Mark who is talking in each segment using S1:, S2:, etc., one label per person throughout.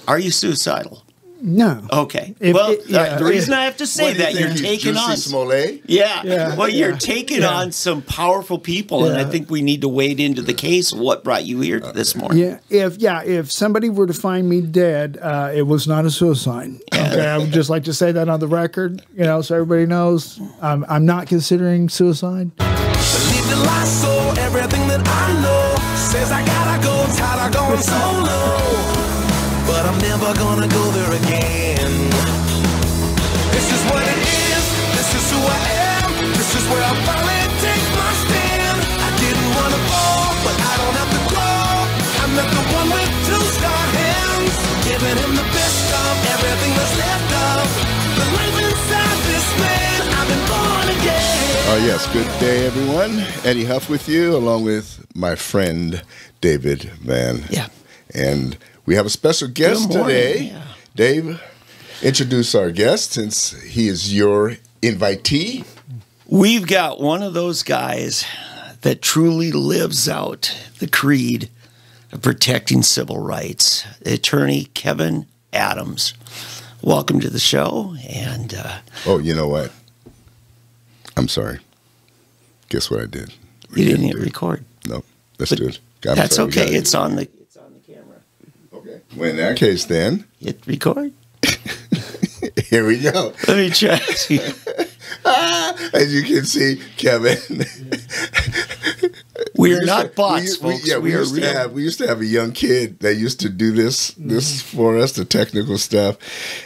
S1: Are you suicidal?
S2: No.
S1: Okay.
S2: If
S1: well,
S2: it- yeah,
S1: the reason
S2: if-
S1: I have to say that, you're taking on.
S3: Smollett?
S1: Yeah. Well, you're
S2: yeah,
S1: taking
S2: yeah.
S1: on some powerful people, and I
S2: Yeah.
S1: think we need to wade into the case of what brought you here this morning.
S2: If somebody were to find me dead, it was not a suicide. Okay, I would just like to say that on the record, so everybody knows I'm not considering suicide.
S4: Believe the lie, so everything that I know says I gotta go, tired of going solo. But I'm never gonna go there again. This is what it is, this is who I am, this is where I finally take my stand. I didn't wanna fall, but I don't have to grow. I'm not the one with two star hands, giving him the best of everything that's left of the life inside this man. I've been born again.
S3: Oh, yes. Good day, everyone. Eddie Huff with you, along with my friend David Van.
S1: Yeah.
S3: And we have a special guest
S1: Good morning.
S3: today.
S1: Yeah.
S3: Dave, introduce our guest since he is your invitee.
S1: We've got one of those guys that truly lives out the creed of protecting civil rights, Attorney Kevin Adams. Welcome to the show. And
S3: Oh, you know what? I'm sorry. Guess what I did?
S1: you didn't hit record.
S3: No, let's
S1: But
S3: do it. I'm
S1: That's
S3: sorry, we
S1: okay.
S3: gotta-
S1: It's on the camera.
S3: Okay. Well, in that case, then,
S1: Hit record.
S3: here we go.
S1: Let me try.
S3: As you can see, Kevin.
S1: We are
S3: used
S1: not
S3: to-
S1: bots,
S3: we,
S1: folks.
S3: Yeah, we
S1: are
S3: used to
S1: real.
S3: have a young kid that used to do this for us, the technical stuff,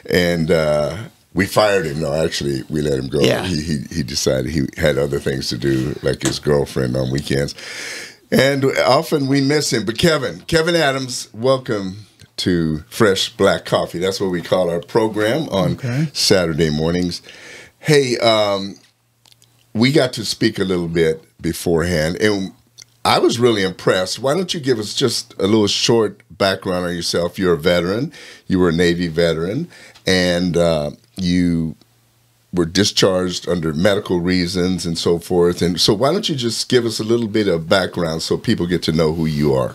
S3: and we fired him. No, actually, we let him go.
S1: Yeah.
S3: He decided he had other things to do, like his girlfriend on weekends, and often we miss him. But Kevin Adams, welcome to Fresh Black Coffee. That's what we call our program on Saturday mornings. Hey, we got to speak a little bit beforehand, and I was really impressed. Why don't you give us just a little short background on yourself? You're a veteran. You were a Navy veteran, and you were discharged under medical reasons and so forth. And so why don't you just give us a little bit of background so people get to know who you are?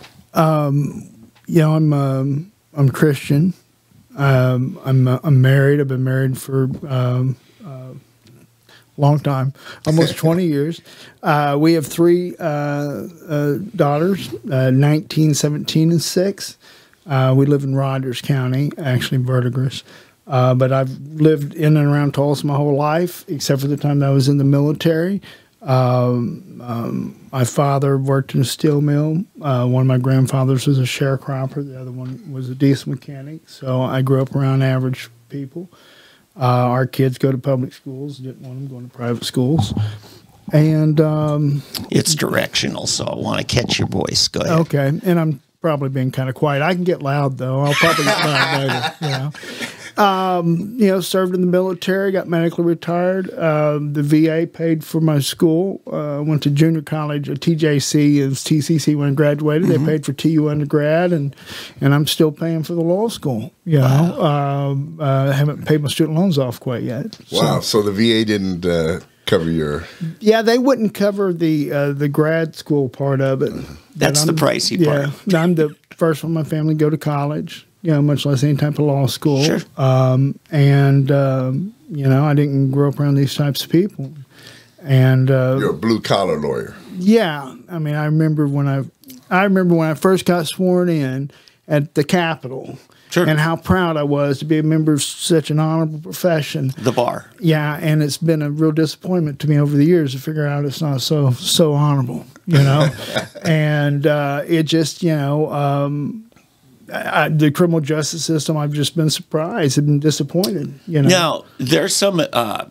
S2: I'm Christian. I'm married. I've been married for long time, almost 20 years. We have three daughters, 19, 17, and 6. We live in Rogers County, actually Verdigris. But I've lived in and around Tulsa my whole life, except for the time that I was in the military. My father worked in a steel mill. One of my grandfathers was a sharecropper. The other one was a diesel mechanic. So I grew up around average people. Our kids go to public schools. Didn't want them going to private schools. And
S1: It's directional, so I want to catch your voice. Go ahead.
S2: okay, and I'm probably being kind of quiet. I can get loud though. I'll probably get loud later. Served in the military, got medically retired. The VA paid for my school. Went to junior college at TJC and TCC when I graduated. They paid for TU undergrad, and I'm still paying for the law school. Haven't paid my student loans off quite yet.
S3: Wow. So the VA didn't cover your...
S2: Yeah, they wouldn't cover the grad school part of it.
S1: That's the pricey part.
S2: Yeah, I'm the first one in my family to go to college. Much less any type of law school.
S1: Sure.
S2: I didn't grow up around these types of people. And
S3: You're a blue collar lawyer.
S2: yeah, I mean, I remember when I first got sworn in at the Capitol.
S1: Sure.
S2: And how proud I was to be a member of such an honorable profession.
S1: The bar.
S2: Yeah, and it's been a real disappointment to me over the years to figure out it's not so honorable, and it just, the criminal justice system, I've just been surprised. I've been disappointed,
S1: Now, there's some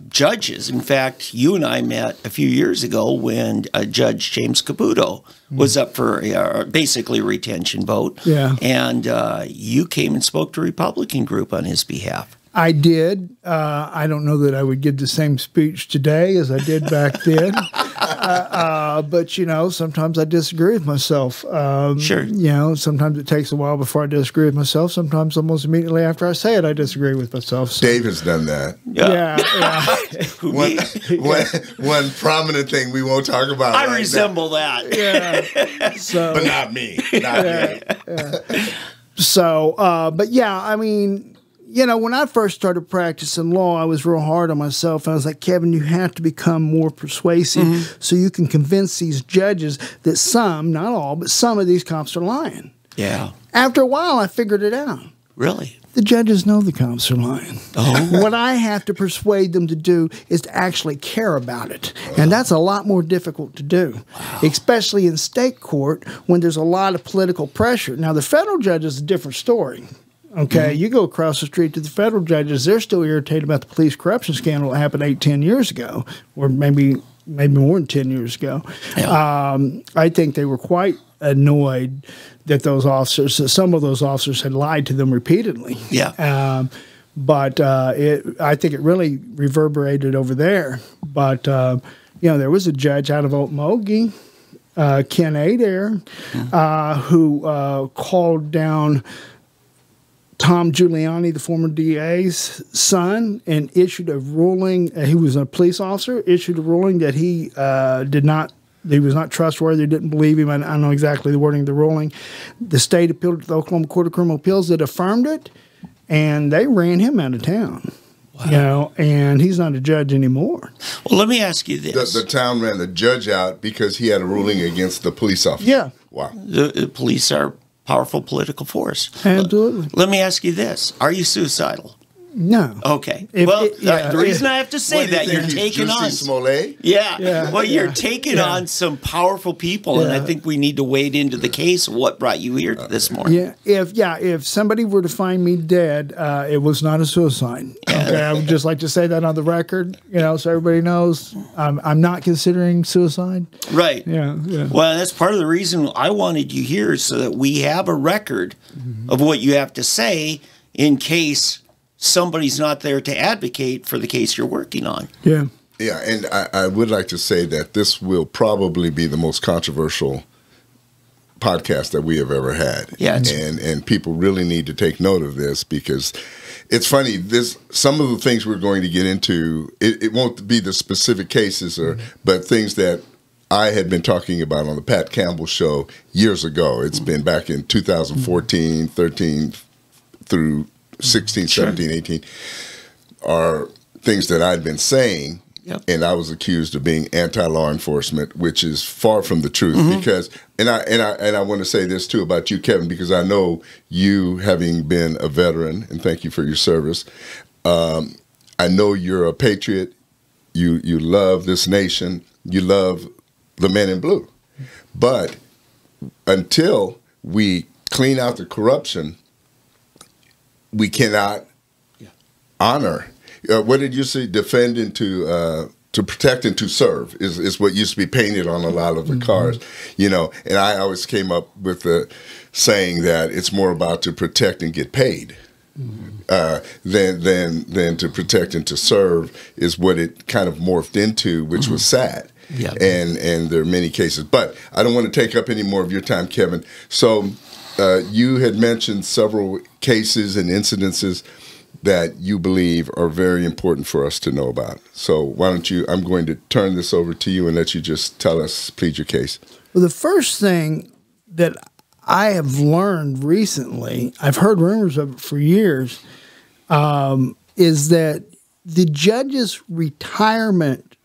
S1: judges. In fact, you and I met a few years ago when Judge James Caputo was up for basically a retention vote.
S2: Yeah.
S1: And you came and spoke to a Republican group on his behalf.
S2: I did. I don't know that I would give the same speech today as I did back then. But, sometimes I disagree with myself.
S1: Sure.
S2: Sometimes it takes a while before I disagree with myself. Sometimes almost immediately after I say it, I disagree with myself. So,
S3: Dave has done that.
S2: yeah.
S3: One prominent thing we won't talk about.
S1: I
S3: right
S1: resemble that.
S2: Yeah. So,
S3: now. But not me. Not me.
S2: But yeah, I mean, you know, when I first started practicing law, I was real hard on myself. I was like, Kevin, you have to become more persuasive so you can convince these judges that some, not all, but some of these cops are lying.
S1: Yeah.
S2: After a while, I figured it out.
S1: Really?
S2: The judges know the cops are lying.
S1: Oh.
S2: What I have to persuade them to do is to actually care about it. And that's a lot more difficult to do, especially in state court when there's a lot of political pressure. Now, the federal judge is a different story. Okay, you go across the street to the federal judges, they're still irritated about the police corruption scandal that happened 8-10 years ago, or maybe more than 10 years ago.
S1: Yeah.
S2: I think they were quite annoyed that some of those officers had lied to them repeatedly.
S1: Yeah.
S2: But I think it really reverberated over there. But, you know, there was a judge out of Okmulgee, Ken Adair, who called down Tom Giuliani, the former DA's son, and issued a ruling. He was a police officer, issued a ruling that he was not trustworthy, didn't believe him. I don't know exactly the wording of the ruling. The state appealed to the Oklahoma Court of Criminal Appeals that affirmed it, and they ran him out of town. Wow. You know, and he's not a judge anymore.
S1: Well, let me ask you this.
S3: The town ran the judge out because he had a ruling against the police officer.
S2: Yeah.
S3: Wow.
S1: The police are powerful political force.
S2: Absolutely.
S1: Let me ask you this. Are you suicidal?
S2: No.
S1: Okay. The reason I have to say that, you're taking on
S3: Smollett?
S1: Yeah. Well, you're taking on some powerful people, and I think we need to wade into the case of what brought you here this morning.
S2: If somebody were to find me dead, it was not a suicide. Okay, I would just like to say that on the record, you know, so everybody knows I'm not considering suicide.
S1: Right.
S2: Yeah.
S1: Well, that's part of the reason I wanted you here, so that we have a record of what you have to say in case somebody's not there to advocate for the case you're working on.
S2: Yeah.
S3: Yeah, and I would like to say that this will probably be the most controversial podcast that we have ever had.
S1: Yeah,
S3: and people really need to take note of this, because it's funny. Some of the things we're going to get into, it won't be the specific cases, but things that I had been talking about on the Pat Campbell show years ago. It's been back in 2014, 13 through 16, 17, 18 are things that I'd been saying, and I was accused of being anti-law enforcement, which is far from the truth. Because, and I want to say this too about you, Kevin, because I know you, having been a veteran, and thank you for your service. I know you're a patriot. You love this nation. You love the men in blue. But until we clean out the corruption, we cannot honor. What did you say? Defend and to protect and to serve is what used to be painted on a lot of the cars, you know. And I always came up with the saying that it's more about to protect and get paid than to protect and to serve is what it kind of morphed into, which was sad. Yeah. And there are many cases, but I don't want to take up any more of your time, Kevin. So you had mentioned several cases and incidences that you believe are very important for us to know about. So why don't you, I'm going to turn this over to you and let you just tell us, plead your case.
S2: Well, the first thing that I have learned recently, I've heard rumors of it for years, is that the judge's retirement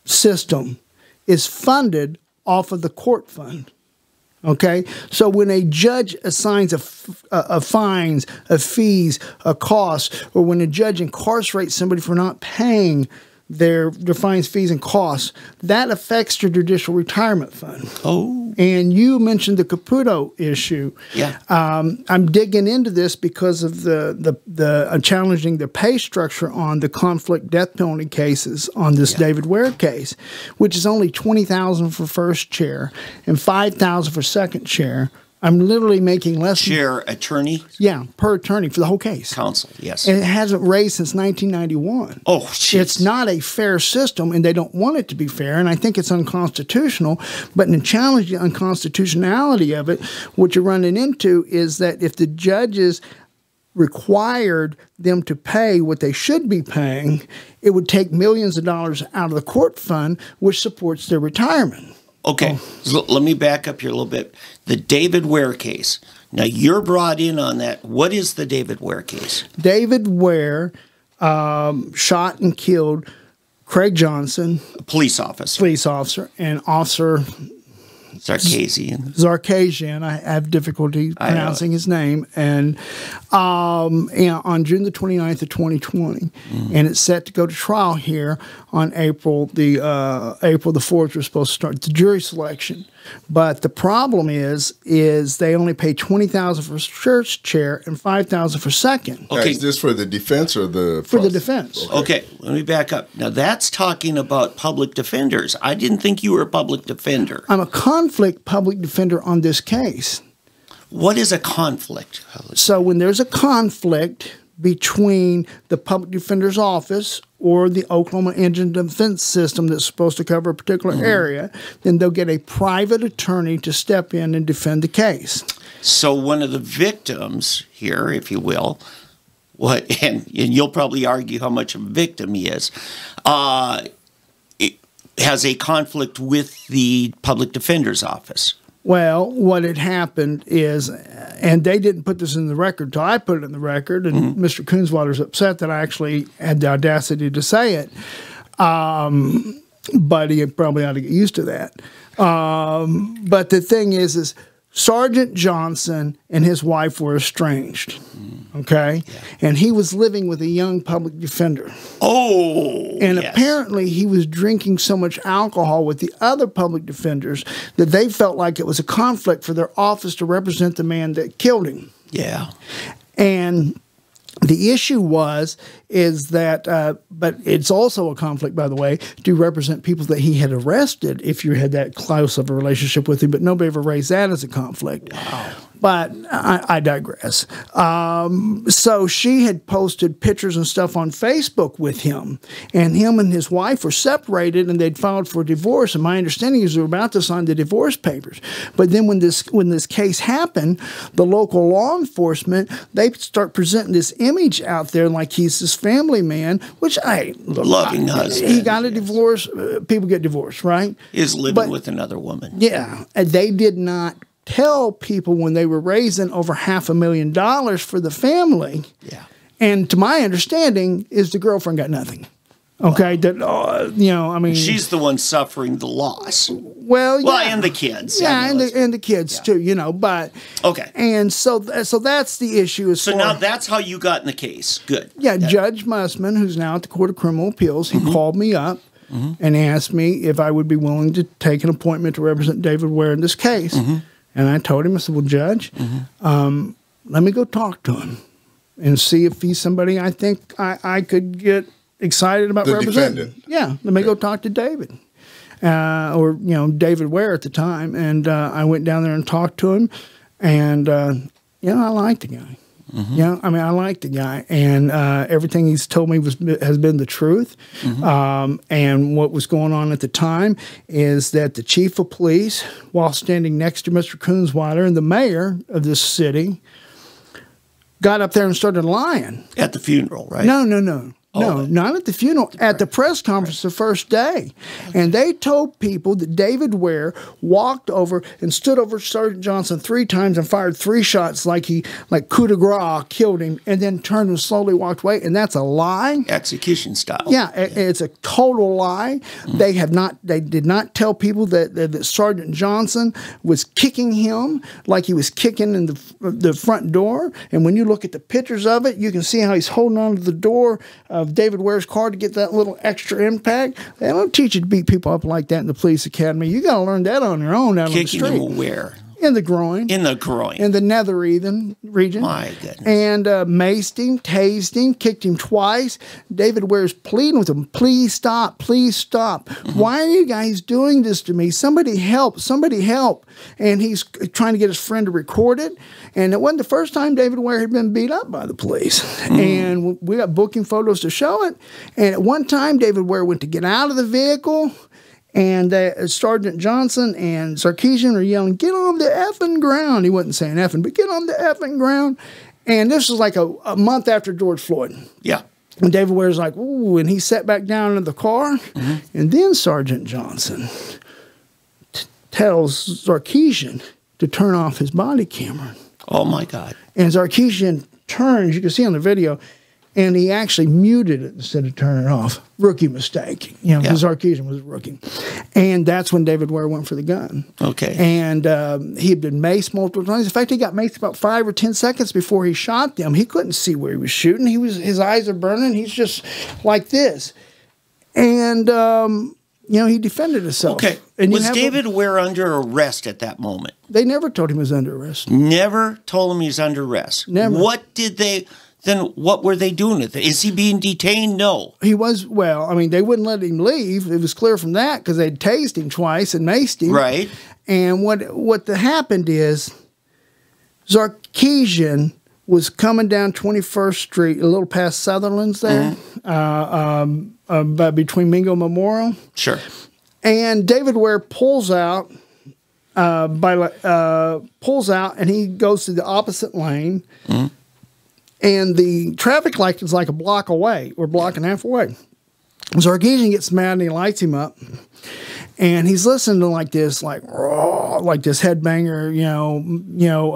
S2: system is funded off of the court fund. Okay, so when a judge assigns a fines, a fees, a cost, or when a judge incarcerates somebody for not paying their fines, fees, and costs, that affects their judicial retirement fund.
S1: Oh.
S2: And you mentioned the Caputo issue.
S1: Yeah.
S2: I'm digging into this because of the challenging the pay structure on the conflict death penalty cases on this David Ware case, which is only $20,000 for first chair and $5,000 for second chair. I'm literally making less
S1: chair attorney.
S2: Yeah, per attorney for the whole case.
S1: Counsel, yes.
S2: And it hasn't raised since 1991.
S1: Oh, geez.
S2: It's not a fair system, and they don't want it to be fair, and I think it's unconstitutional. But in challenging the unconstitutionality of it, what you're running into is that if the judges required them to pay what they should be paying, it would take millions of dollars out of the court fund, which supports their retirement.
S1: Okay, so let me back up here a little bit. The David Ware case. Now, you're brought in on that. What is the David Ware case?
S2: David Ware shot and killed Craig Johnson,
S1: A police officer.
S2: police officer, and Officer
S1: Sarkisian.
S2: Zarkasian. I have difficulty pronouncing his name. And on June the 29th of 2020. And it's set to go to trial here on April the 4th. We're supposed to start the jury selection. But the problem is they only pay $20,000 for first chair and $5,000 for second.
S3: Okay. Is this for the defense or the
S2: For the defense.
S1: Okay, let me back up. Now, that's talking about public defenders. I didn't think you were a public defender.
S2: I'm a conflict public defender on this case.
S1: What is a conflict?
S2: So when there's a conflict between the public defender's office or the Oklahoma Indigent Defense System that's supposed to cover a particular area, then they'll get a private attorney to step in and defend the case.
S1: So one of the victims here, if you will, and you'll probably argue how much of a victim he is, it has a conflict with the public defender's office.
S2: Well, what had happened is, and they didn't put this in the record until I put it in the record, and Mr. Coonswater's upset that I actually had the audacity to say it, but he probably ought to get used to that. But the thing is Sergeant Johnson and his wife were estranged, okay? Yeah. And he was living with a young public defender.
S1: Oh,
S2: and apparently he was drinking so much alcohol with the other public defenders that they felt like it was a conflict for their office to represent the man that killed him.
S1: Yeah.
S2: And the issue is that, but it's also a conflict, by the way, to represent people that he had arrested if you had that close of a relationship with him, but nobody ever raised that as a conflict.
S1: Wow.
S2: But I digress. So she had posted pictures and stuff on Facebook with him, and him and his wife were separated, and they'd filed for divorce. And my understanding is they were about to sign the divorce papers. But then when this case happened, the local law enforcement, they start presenting this image out there like he's this family man, which
S1: loving husband.
S2: He got a divorce. People get divorced, right?
S1: Is living with another woman.
S2: Yeah, and they did not tell people when they were raising over $500,000 for the family.
S1: Yeah.
S2: And to my understanding is the girlfriend got nothing. Okay. Wow. That, I mean.
S1: She's the one suffering the loss.
S2: Well, yeah.
S1: And the kids.
S2: Yeah, and the kids too, but.
S1: Okay.
S2: And so that's the issue.
S1: So now that's how you got in the case. Good.
S2: Yeah. Judge Mussman, who's now at the Court of Criminal Appeals, he called me up and asked me if I would be willing to take an appointment to represent David Ware in this case. And I told him, I said, well, Judge, let me go talk to him and see if he's somebody I think I could get excited about representing.
S3: Defendant.
S2: Yeah, let me go talk to David. Or David Ware at the time. And I went down there and talked to him. And, I liked the guy. I like the guy, and everything he's told me has been the truth. And what was going on at the time is that the chief of police, while standing next to Mr. Coonswater and the mayor of this city, got up there and started lying.
S1: At the funeral, right?
S2: No, not at the funeral. At the press conference the first day. And they told people that David Ware walked over and stood over Sergeant Johnson 3 times and fired 3 shots like coup de grace, killed him, and then turned and slowly walked away. And that's a lie.
S1: Execution style.
S2: Yeah, it's a total lie. They did not tell people that Sergeant Johnson was kicking him like he was kicking in the front door. And when you look at the pictures of it, you can see how he's holding on to the door of David Ware's car to get that little extra impact. They don't teach you to beat people up like that in the police academy. You got to learn that on your own out on the street.
S1: Kicking him where?
S2: In the groin.
S1: In the groin.
S2: In the nether region.
S1: My goodness.
S2: And maced him, tased him, kicked him twice. David Ware's pleading with him, please stop, please stop. Why are you guys doing this to me? Somebody help, somebody help. And he's trying to get his friend to record it. And it wasn't the first time David Ware had been beat up by the police. And we got booking photos to show it. And at one time, David Ware went to get out of the vehicle. And Sergeant Johnson and Sarkisian are yelling, get on the effing ground. He wasn't saying effing, but get on the effing ground. And this was like a month after George Floyd.
S1: Yeah.
S2: And David Ware's like, ooh, and he sat back down in the car. And then Sergeant Johnson tells Sarkeesian to turn off his body camera.
S1: Oh, my God.
S2: And Sarkeesian turns, you can see on the video, and he actually muted it instead of turning it off. Rookie mistake. You know, because Sarkeesian was a rookie. And that's when David Ware went for the gun.
S1: Okay.
S2: And he had been maced multiple times. In fact, he got maced about 5 or 10 seconds before he shot them. He couldn't see where he was shooting. His eyes are burning. He's just like this. And, you know, he defended himself.
S1: Okay.
S2: And
S1: was David Ware under arrest at that moment?
S2: They never told him he was under arrest.
S1: Never told him he was under arrest.
S2: Never.
S1: Then what were they doing with it? Is he being detained? No.
S2: He was, well, I mean, they wouldn't let him leave. It was clear from that because they'd tased him twice and maced him.
S1: Right.
S2: And what happened is Sarkeesian was coming down 21st Street, a little past Sutherland's there, between Mingo Memorial.
S1: Sure.
S2: And David Ware pulls out, and he goes to the opposite lane. Mm-hmm. And the traffic light is like a block away, or block and a half away. Sarkeesian gets mad and he lights him up. And he's listening to like this headbanger,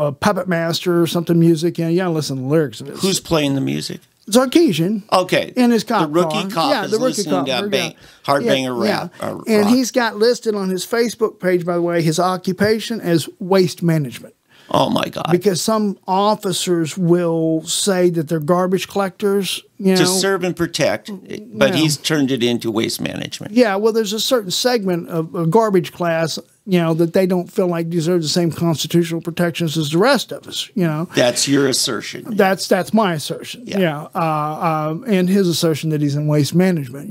S2: a puppet master or something music. And you gotta listen to the lyrics of it.
S1: Who's playing the music?
S2: Sarkeesian.
S1: Okay.
S2: In his cop
S1: The rookie
S2: car.
S1: cop is listening to Hardbanger rap.
S2: And he's got listed on his Facebook page, by the way, his occupation as waste management.
S1: Oh, my God.
S2: Because some officers will say that they're garbage collectors,
S1: to serve and protect, but he's turned it into waste management.
S2: Yeah, well, there's a certain segment of a garbage class, that they don't feel like deserve the same constitutional protections as the rest of us,
S1: That's your assertion.
S2: That's my assertion, and his assertion that he's in waste management,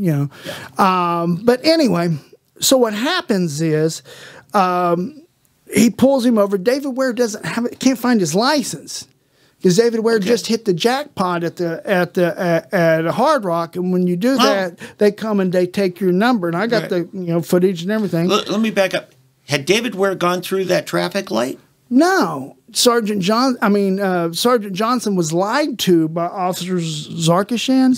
S2: But anyway, so what happens is he pulls him over. David Ware can't find his license because David Ware just hit the jackpot at Hard Rock, and when you do that, they come and they take your number. And I got the footage and everything.
S1: Let me back up. Had David Ware gone through that traffic light?
S2: No, Sergeant Johnson was lied to by Officer Sarkeesian.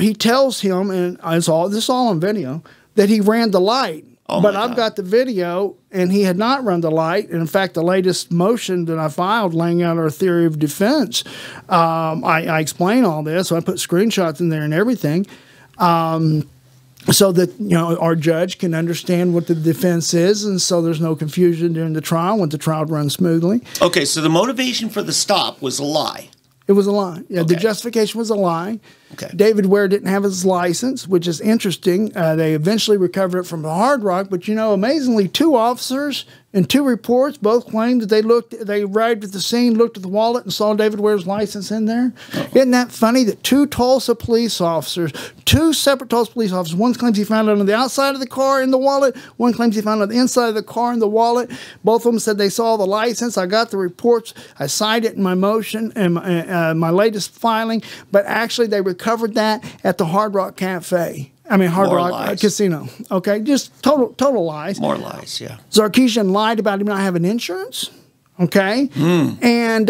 S2: He tells him, and this is all on video, that he ran the light. But I've got the video, and he had not run the light. And in fact, the latest motion that I filed laying out our theory of defense, I explain all this. So I put screenshots in there and everything, so that our judge can understand what the defense is, and so there's no confusion during the trial. Want the trial to run smoothly.
S1: Okay, so the motivation for the stop was a lie.
S2: It was a lie. Yeah, the justification was a lie.
S1: Okay.
S2: David Ware didn't have his license, which is interesting. They eventually recovered it from the Hard Rock, but amazingly, 2 officers and 2 reports both claimed that they arrived at the scene, looked at the wallet, and saw David Ware's license in there. Isn't that funny that 2 Tulsa police officers, 2 separate Tulsa police officers, one claims he found it on the outside of the car in the wallet, one claims he found it on the inside of the car in the wallet. Both of them said they saw the license. I got the reports. I cited it in my motion and my latest filing, but actually they recovered that at the Hard Rock Cafe. Hard Rock Casino. Okay, just total lies.
S1: More lies, yeah.
S2: Sarkeesian lied about him not having insurance. Okay, and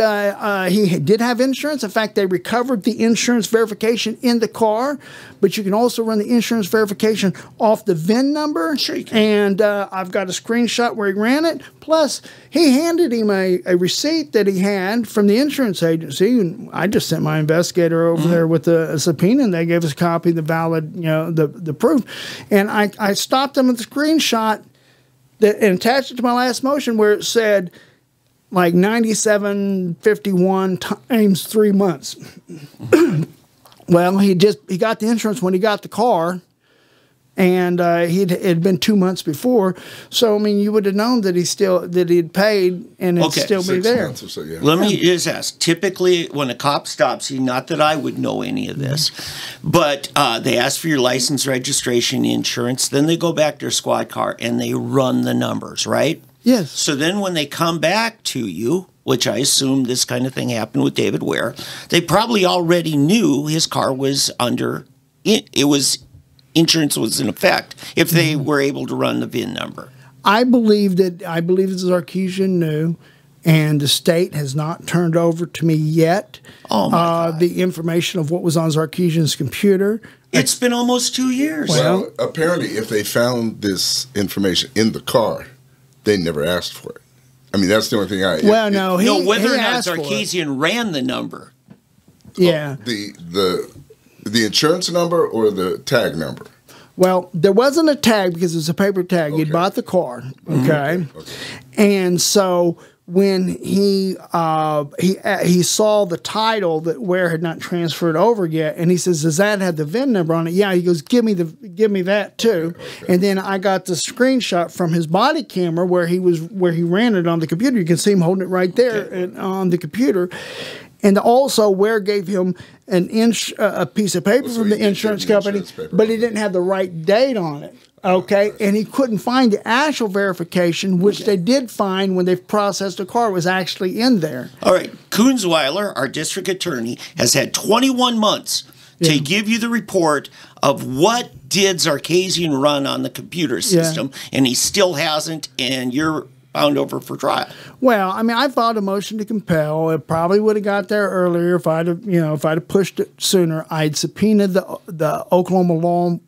S2: he did have insurance. In fact, they recovered the insurance verification in the car, but you can also run the insurance verification off the VIN number.
S1: Sure you can.
S2: And I've got a screenshot where he ran it. Plus, he handed him a receipt that he had from the insurance agency. And I just sent my investigator over there with a subpoena, and they gave us a copy of the valid, the proof. And I stopped them with the screenshot and attached it to my last motion where it said, like 9751 times 3 months. Well, he got the insurance when he got the car, and it had been 2 months before. So you would have known that he had paid, and it'd still be
S3: 6
S2: there.
S3: months or so, yeah.
S1: Let me just ask. Typically, when a cop stops you, not that I would know any of this, but they ask for your license, registration, insurance. Then they go back to their squad car and they run the numbers, right?
S2: Yes.
S1: So then when they come back to you, which I assume this kind of thing happened with David Ware, they probably already knew his car was insurance was in effect if they were able to run the VIN number.
S2: I believe that Sarkeesian knew, and the state has not turned over to me yet the information of what was on Zarkeesian's computer.
S1: It's been almost 2 years.
S3: Well, apparently, if they found this information in the car, they never asked for it. I mean, that's the only thing I.
S1: No, whether or not Zarkeesian ran the number.
S2: Yeah.
S3: The insurance number or the tag number?
S2: Well, there wasn't a tag because it was a paper tag.
S3: Okay.
S2: He'd bought the car, okay? And so when he saw the title that Ware had not transferred over yet, and he says, "Does that have the VIN number on it?" Yeah. He goes, "Give me that too." Okay. And then I got the screenshot from his body camera where he ran it on the computer. You can see him holding it right there on the computer. And also, Ware gave him a piece of paper from the insurance company, but he didn't have the right date on it. Okay, and he couldn't find the actual verification, which they did find when they processed the car was actually in there.
S1: All right, Kunzweiler, our district attorney, has had 21 months to give you the report of what did Zarkeesian run on the computer system, and he still hasn't, and you're bound over for trial.
S2: Well, I mean, I filed a motion to compel. It probably would have got there earlier if I'd have pushed it sooner. I'd subpoenaed the Oklahoma law.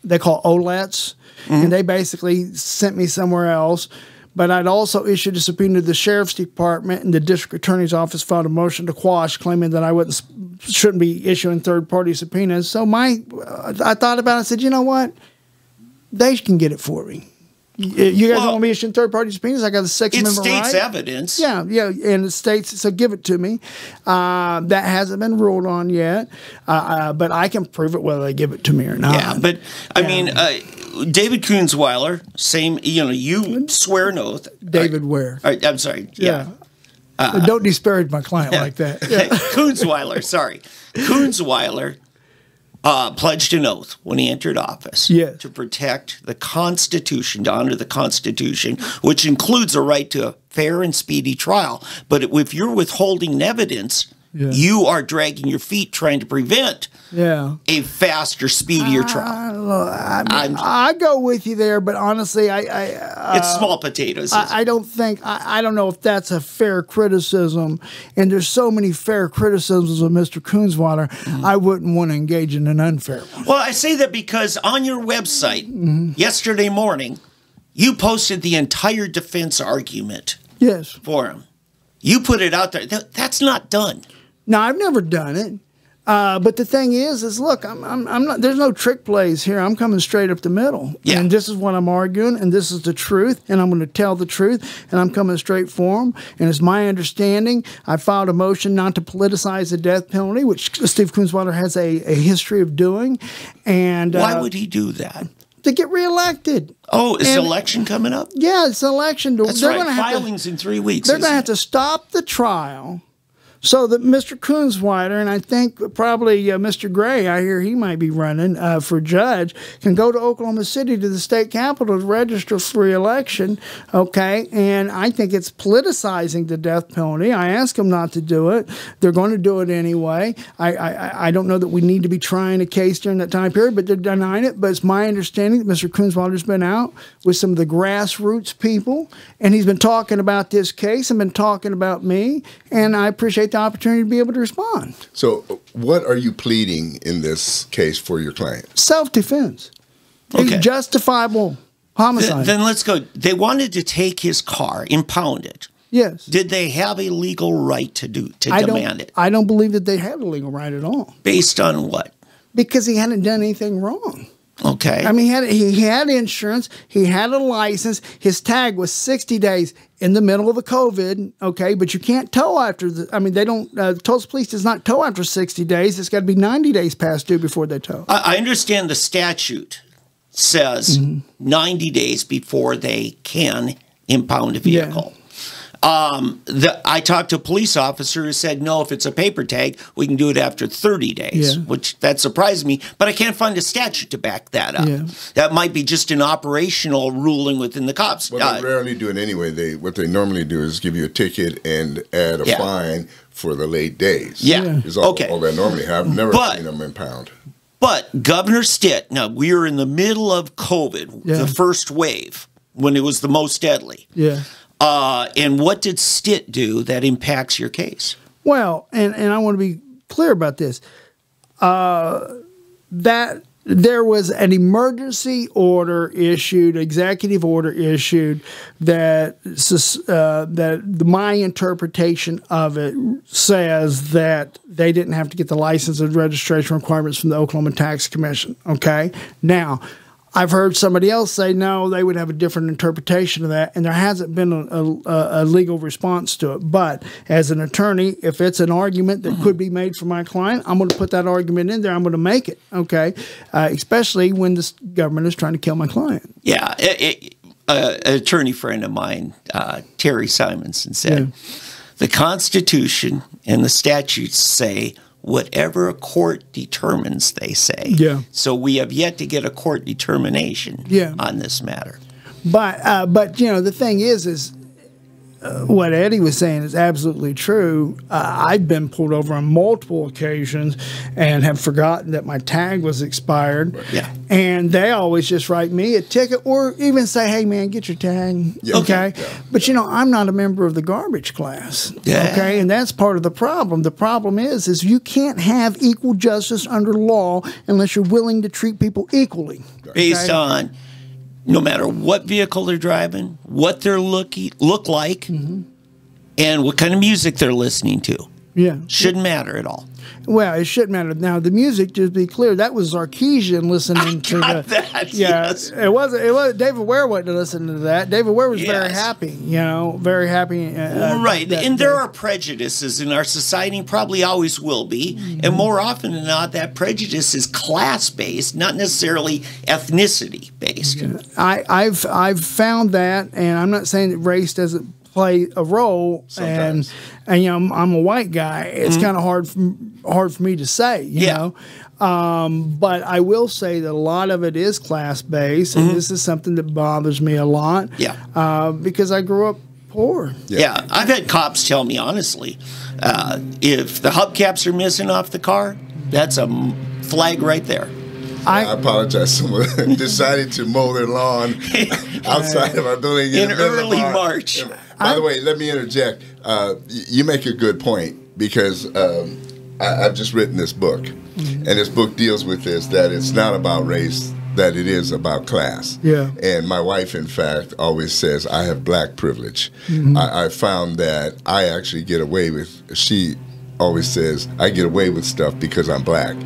S2: They call OLETs, and they basically sent me somewhere else. But I'd also issued a subpoena to the sheriff's department, and the district attorney's office filed a motion to quash, claiming that I shouldn't be issuing third-party subpoenas. So I thought about it and said, you know what? They can get it for me. You guys don't want me issuing third-party subpoenas? I got the Sixth Amendment right.
S1: It states evidence.
S2: Yeah, and it states, so give it to me. That hasn't been ruled on yet, but I can prove it whether they give it to me or not.
S1: Yeah, but, I mean, David Kunzweiler, same, you swear an oath.
S2: David Ware.
S1: I'm sorry, yeah.
S2: Don't disparage my client like that. Yeah.
S1: Kunzweiler, sorry. Kunzweiler pledged an oath when he entered office to protect the Constitution, to honor the Constitution, which includes a right to a fair and speedy trial. But if you're withholding evidence, you are dragging your feet trying to prevent a faster, speedier trial.
S2: I go with you there, but honestly,
S1: it's small potatoes.
S2: I don't know if that's a fair criticism. And there's so many fair criticisms of Mr. Kunzweiler, I wouldn't want to engage in an unfair one.
S1: Well, I say that because on your website yesterday morning, you posted the entire defense argument for him. You put it out there. That's not done.
S2: No, I've never done it. But the thing is look, I'm not. There's no trick plays here. I'm coming straight up the middle, and this is what I'm arguing, and this is the truth, and I'm going to tell the truth, and I'm coming straight for them. And it's my understanding. I filed a motion not to politicize the death penalty, which Steve Kunzweiler has a history of doing. And
S1: why would he do that?
S2: To get reelected.
S1: Oh, is the election coming up?
S2: Yeah, it's an election.
S1: That's right. Filing's in 3 weeks.
S2: They're going to have to stop the trial so that Mr. Kunzweiler, and I think probably Mr. Gray, I hear he might be running for judge, can go to Oklahoma City to the state capitol to register for re-election, okay? And I think it's politicizing the death penalty. I asked them not to do it. They're going to do it anyway. I don't know that we need to be trying a case during that time period, but they're denying it. But it's my understanding that Mr. Kunzweiler's been out with some of the grassroots people, and he's been talking about this case and been talking about me, and I appreciate the opportunity to be able to respond.
S3: So what are you pleading in this case for your client?
S2: Self-defense.
S1: Okay.
S2: Justifiable homicide.
S1: Then let's go. They wanted to take his car, impound it.
S2: Yes.
S1: Did they have a legal right to demand it?
S2: I don't believe that they have a legal right at all.
S1: Based on what?
S2: Because he hadn't done anything wrong.
S1: Okay.
S2: I mean, he had insurance. He had a license. His tag was 60 days in the middle of the COVID. Okay, but you can't tow after they don't. Tulsa Police does not tow after 60 days. It's got to be 90 days past due before they tow.
S1: I understand the statute says 90 days before they can impound a vehicle.
S2: Yeah.
S1: I talked to a police officer who said, no, if it's a paper tag, we can do it after 30 days, which that surprised me. But I can't find a statute to back that up. Yeah. That might be just an operational ruling within the cops.
S3: Well, they rarely do it anyway. What they normally do is give you a ticket and add a fine for the late days.
S1: Yeah.
S3: Is all that normally happens. I've never seen them impound.
S1: But Governor Stitt, now we were in the middle of COVID, the first wave, when it was the most deadly.
S2: Yeah.
S1: And what did Stitt do that impacts your case?
S2: Well, and I want to be clear about this. That there was an emergency order issued, executive order issued, that my interpretation of it says that they didn't have to get the license and registration requirements from the Oklahoma Tax Commission. Okay, now I've heard somebody else say no, they would have a different interpretation of that, and there hasn't been a legal response to it. But as an attorney, if it's an argument that could be made for my client, I'm going to put that argument in there. I'm going to make it, okay? Especially when the government is trying to kill my client.
S1: Yeah, an attorney friend of mine, Terry Simonson, said, the Constitution and the statutes say whatever a court determines, they say.
S2: Yeah.
S1: So we have yet to get a court determination on this matter.
S2: But you know, the thing is what Eddie was saying is absolutely true. I've been pulled over on multiple occasions and have forgotten that my tag was expired.
S1: Yeah.
S2: And they always just write me a ticket or even say, hey, man, get your tag.
S3: Yeah.
S2: Okay.
S3: Yeah.
S2: But, you know, I'm not a member of the garbage class.
S1: Yeah.
S2: Okay. And that's part of the problem. The problem is you can't have equal justice under law unless you're willing to treat people equally.
S1: Based on no matter what vehicle they're driving, what they're look like, and what kind of music they're listening to.
S2: Yeah.
S1: Shouldn't matter at all.
S2: Well, it shouldn't matter. Now, the music, just to be clear, that was Sarkeesian listening to
S1: that.
S2: Yeah,
S1: Yes.
S2: it wasn't. David Ware wasn't listening to that. David Ware was very
S1: Yes.
S2: happy. You know, very happy.
S1: Right. And there are prejudices in our society, and probably always will be. And more often than not, that prejudice is class-based, not necessarily ethnicity-based.
S2: I've found that, and I'm not saying that race doesn't play a role.
S3: Sometimes.
S2: And you know, I'm a white guy. It's kind of hard for me to say. You know. But I will say that a lot of it is class-based, and this is something that bothers me a lot.
S1: Yeah.
S2: Because I grew up poor.
S1: Yeah. I've had cops tell me, honestly, if the hubcaps are missing off the car, that's a flag right there.
S3: I apologize. Someone decided to mow their lawn outside of our building
S1: In
S3: the middle of
S1: early
S3: our-
S1: March.
S3: By the way, let me interject. You make a good point because I've just written this book, and this book deals with this, that it's not about race, that it is about class.
S2: Yeah.
S3: And my wife, in fact, always says I have black privilege. I found that I actually get away with, she always says I get away with stuff because I'm black,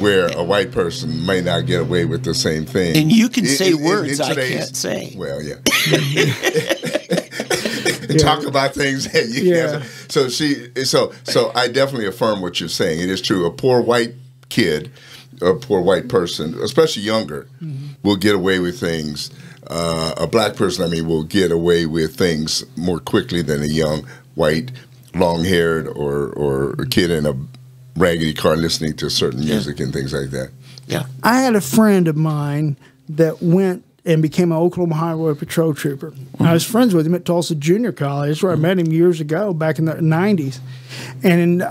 S3: where a white person may not get away with the same thing.
S1: And you can say
S3: In
S1: words I
S3: today's-
S1: can't say.
S3: Well, yeah. Talk about things that you can't say. So I definitely affirm what you're saying. It is true. A poor white kid, a poor white person, especially younger, will get away with things. A black person, I mean, will get away with things more quickly than a young white, long-haired or a kid in a raggedy car listening to certain music and things like that.
S1: Yeah.
S2: I had a friend of mine that went and became an Oklahoma Highway Patrol trooper. I was friends with him at Tulsa Junior College. That's where I met him years ago, back in the 90s. And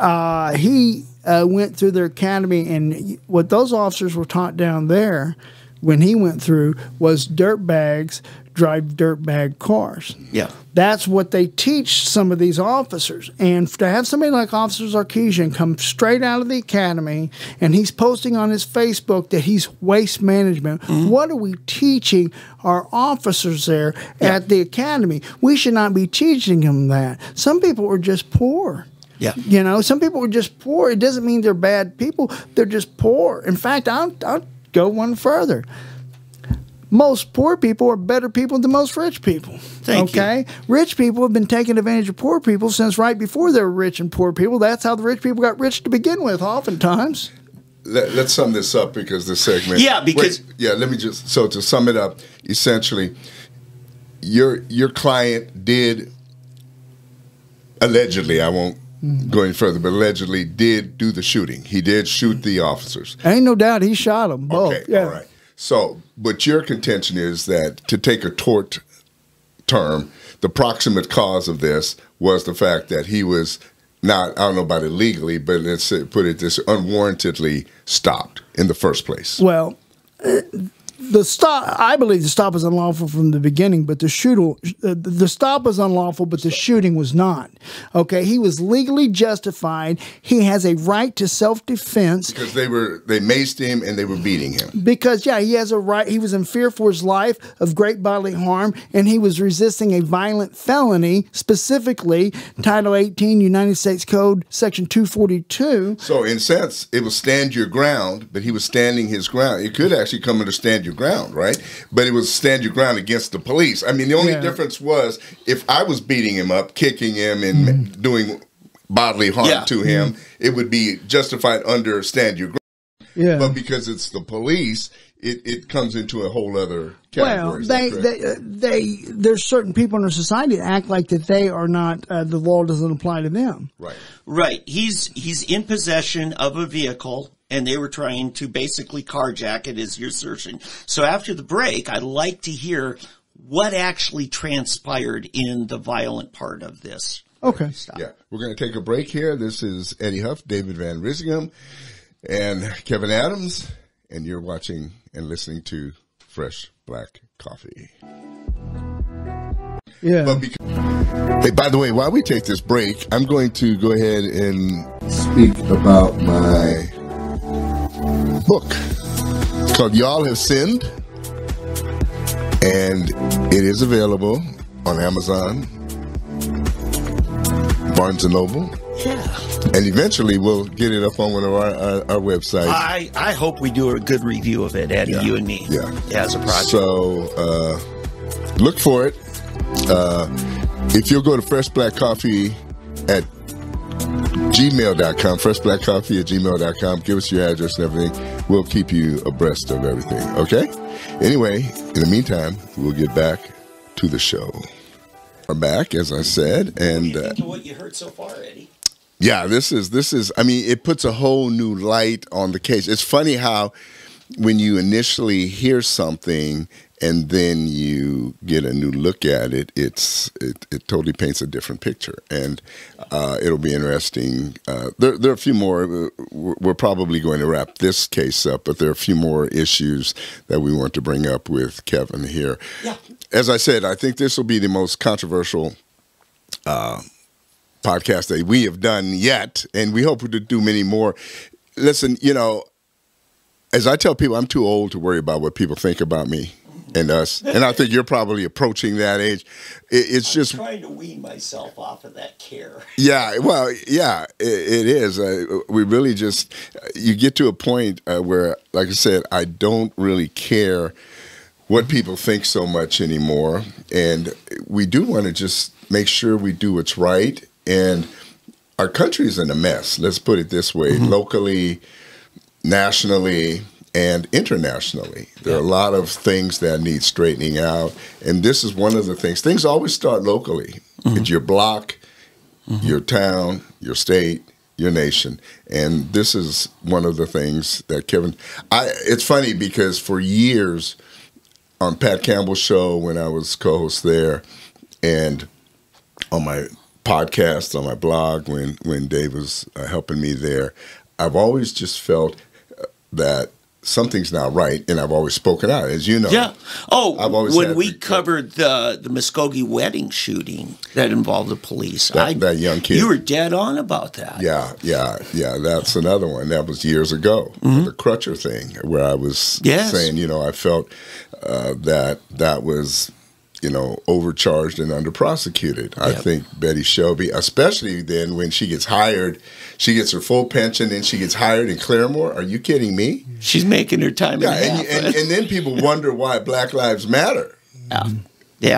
S2: he went through their academy, and what those officers were taught down there when he went through was dirt bags drive dirt bag cars.
S1: Yeah.
S2: That's what they teach some of these officers. And to have somebody like Officer Sarkeesian come straight out of the academy and he's posting on his Facebook that he's waste management, what are we teaching our officers there at the academy? We should not be teaching them that. Some people are just poor.
S1: Yeah.
S2: You know, some people are just poor. It doesn't mean they're bad people. They're just poor. In fact, I'll go one further. Most poor people are better people than most rich people.
S1: Thank you.
S2: Rich people have been taking advantage of poor people since right before they were rich and poor people. That's how the rich people got rich to begin with, oftentimes.
S3: Let's sum this up because this segment.
S1: Yeah, because
S3: let me just to sum it up. Essentially, your client did allegedly. I won't go any further, but allegedly did do the shooting. He did shoot the officers.
S2: Ain't no doubt he shot them both.
S3: Okay, all right. So, but your contention is that to take a tort term, the proximate cause of this was the fact that he was not, I don't know about illegally, but let's put it this, unwarrantedly stopped in the first place.
S2: Well, the stop, I believe the stop was unlawful from the beginning, but the stop was unlawful, but the shooting was not. Okay, he was legally justified. He has a right to self-defense
S3: because they maced him and they were beating him.
S2: Because he has a right. He was in fear for his life of great bodily harm, and he was resisting a violent felony, specifically Title 18 United States Code Section 242.
S3: So in a sense, it was stand your ground, but he was standing his ground. It could actually come under stand your ground, right? But it was stand your ground against the police. I mean, the only difference was if I was beating him up, kicking him, and doing bodily harm to him, it would be justified under stand your ground. Yeah. But because it's the police, it comes into a whole other category.
S2: Well, there's certain people in our society that act like that they are not, the law doesn't apply to them.
S3: Right.
S1: Right. He's in possession of a vehicle, and they were trying to basically carjack it, is your assertion. So after the break, I'd like to hear what actually transpired in the violent part of this.
S2: Okay.
S3: Yeah. We're going to take a break here. This is Eddie Huff, David Van Risingham, and Kevin Adams, and you're watching and listening to Fresh Black Coffee.
S2: Yeah.
S3: Hey, by the way, while we take this break, I'm going to go ahead and speak about my book. It's called Y'all Have Sinned, and it is available on Amazon, Barnes & Noble.
S1: Yeah.
S3: And eventually we'll get it up on one of our websites.
S1: I hope we do a good review of it, Eddie, you and me, as a project.
S3: So look for it. If you'll go to Fresh Black Coffee at gmail.com, freshblackcoffee@gmail.com, give us your address and everything. We'll keep you abreast of everything, okay? Anyway, in the meantime, we'll get back to the show. We're back, as I said. And
S1: what do you think of what you heard so far, Eddie?
S3: Yeah, this is, I mean, it puts a whole new light on the case. It's funny how when you initially hear something and then you get a new look at it, it totally paints a different picture. And it'll be interesting. There are a few more. We're probably going to wrap this case up, but there are a few more issues that we want to bring up with Kevin here.
S1: Yeah.
S3: As I said, I think this will be the most controversial podcast that we have done yet, and we hope to do many more. Listen, as I tell people, I'm too old to worry about what people think about me and us, and I think you're probably approaching that age. It's just
S1: trying to wean myself off of that care.
S3: Yeah, well, yeah, it is. We really just, you get to a point where, like I said, I don't really care what people think so much anymore, and we do want to just make sure we do what's right. And our country is in a mess. Let's put it this way: locally, nationally, and internationally. There are a lot of things that need straightening out, and this is one of the things. Things always start locally. It's your block, your town, your state, your nation, and this is one of the things that Kevin. It's funny because for years on Pat Campbell's show, when I was co-host there, and on my podcast, on my blog, when Dave was helping me there, I've always just felt that something's not right, and I've always spoken out, as you know.
S1: Yeah. Oh, when we
S3: to,
S1: covered the Muskogee wedding shooting that involved the police,
S3: that young kid,
S1: you were dead on about that.
S3: Yeah. That's another one. That was years ago, the Crutcher thing, where I was saying, I felt that was, overcharged and under-prosecuted. I think Betty Shelby, especially then when she gets hired, she gets her full pension and she gets hired in Claremore. Are you kidding me?
S1: She's making her time in half.
S3: And then people wonder why Black Lives Matter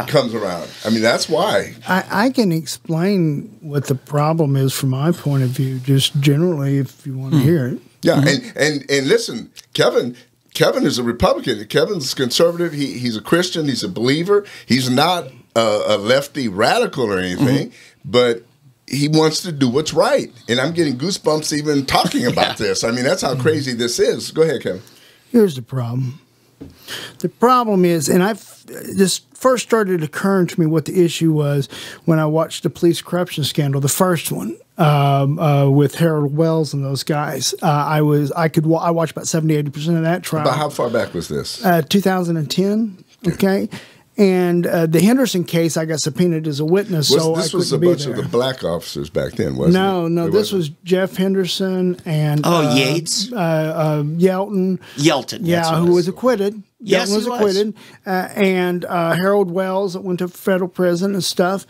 S3: comes around. I mean, that's why.
S2: I can explain what the problem is from my point of view, just generally, if you want to hear it.
S3: Yeah, and listen, Kevin is a Republican. Kevin's conservative. He's a Christian. He's a believer. He's not a lefty radical or anything, but he wants to do what's right. And I'm getting goosebumps even talking about this. I mean, that's how crazy this is. Go ahead, Kevin.
S2: Here's the problem. The problem is, and this first started occurring to me what the issue was when I watched the police corruption scandal, the first one. with Harold Wells and those guys. I watched about 70-80% of that trial.
S3: About how far back was this?
S2: 2010. Okay. And the Henderson case, I got subpoenaed as a witness, so
S3: this
S2: I
S3: was a
S2: couldn't be
S3: bunch
S2: there.
S3: of the black officers back then, wasn't it?
S2: No, this was Jeff Henderson and
S1: Yates,
S2: Yelton.
S1: Yelton,
S2: Yeah, who was acquitted.
S1: Yes,
S2: Yelton was acquitted, and Harold Wells that went to federal prison and stuff.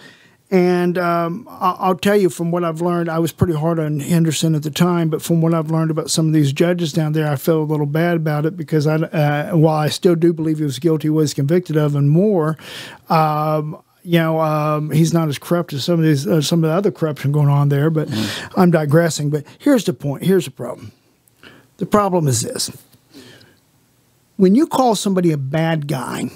S2: And I'll tell you, from what I've learned, I was pretty hard on Henderson at the time, but from what I've learned about some of these judges down there, I feel a little bad about it because while I still do believe he was guilty, was convicted of, and more, he's not as corrupt as some of the other corruption going on there. But I'm digressing. But here's the point. Here's the problem. The problem is this: when you call somebody a bad guy,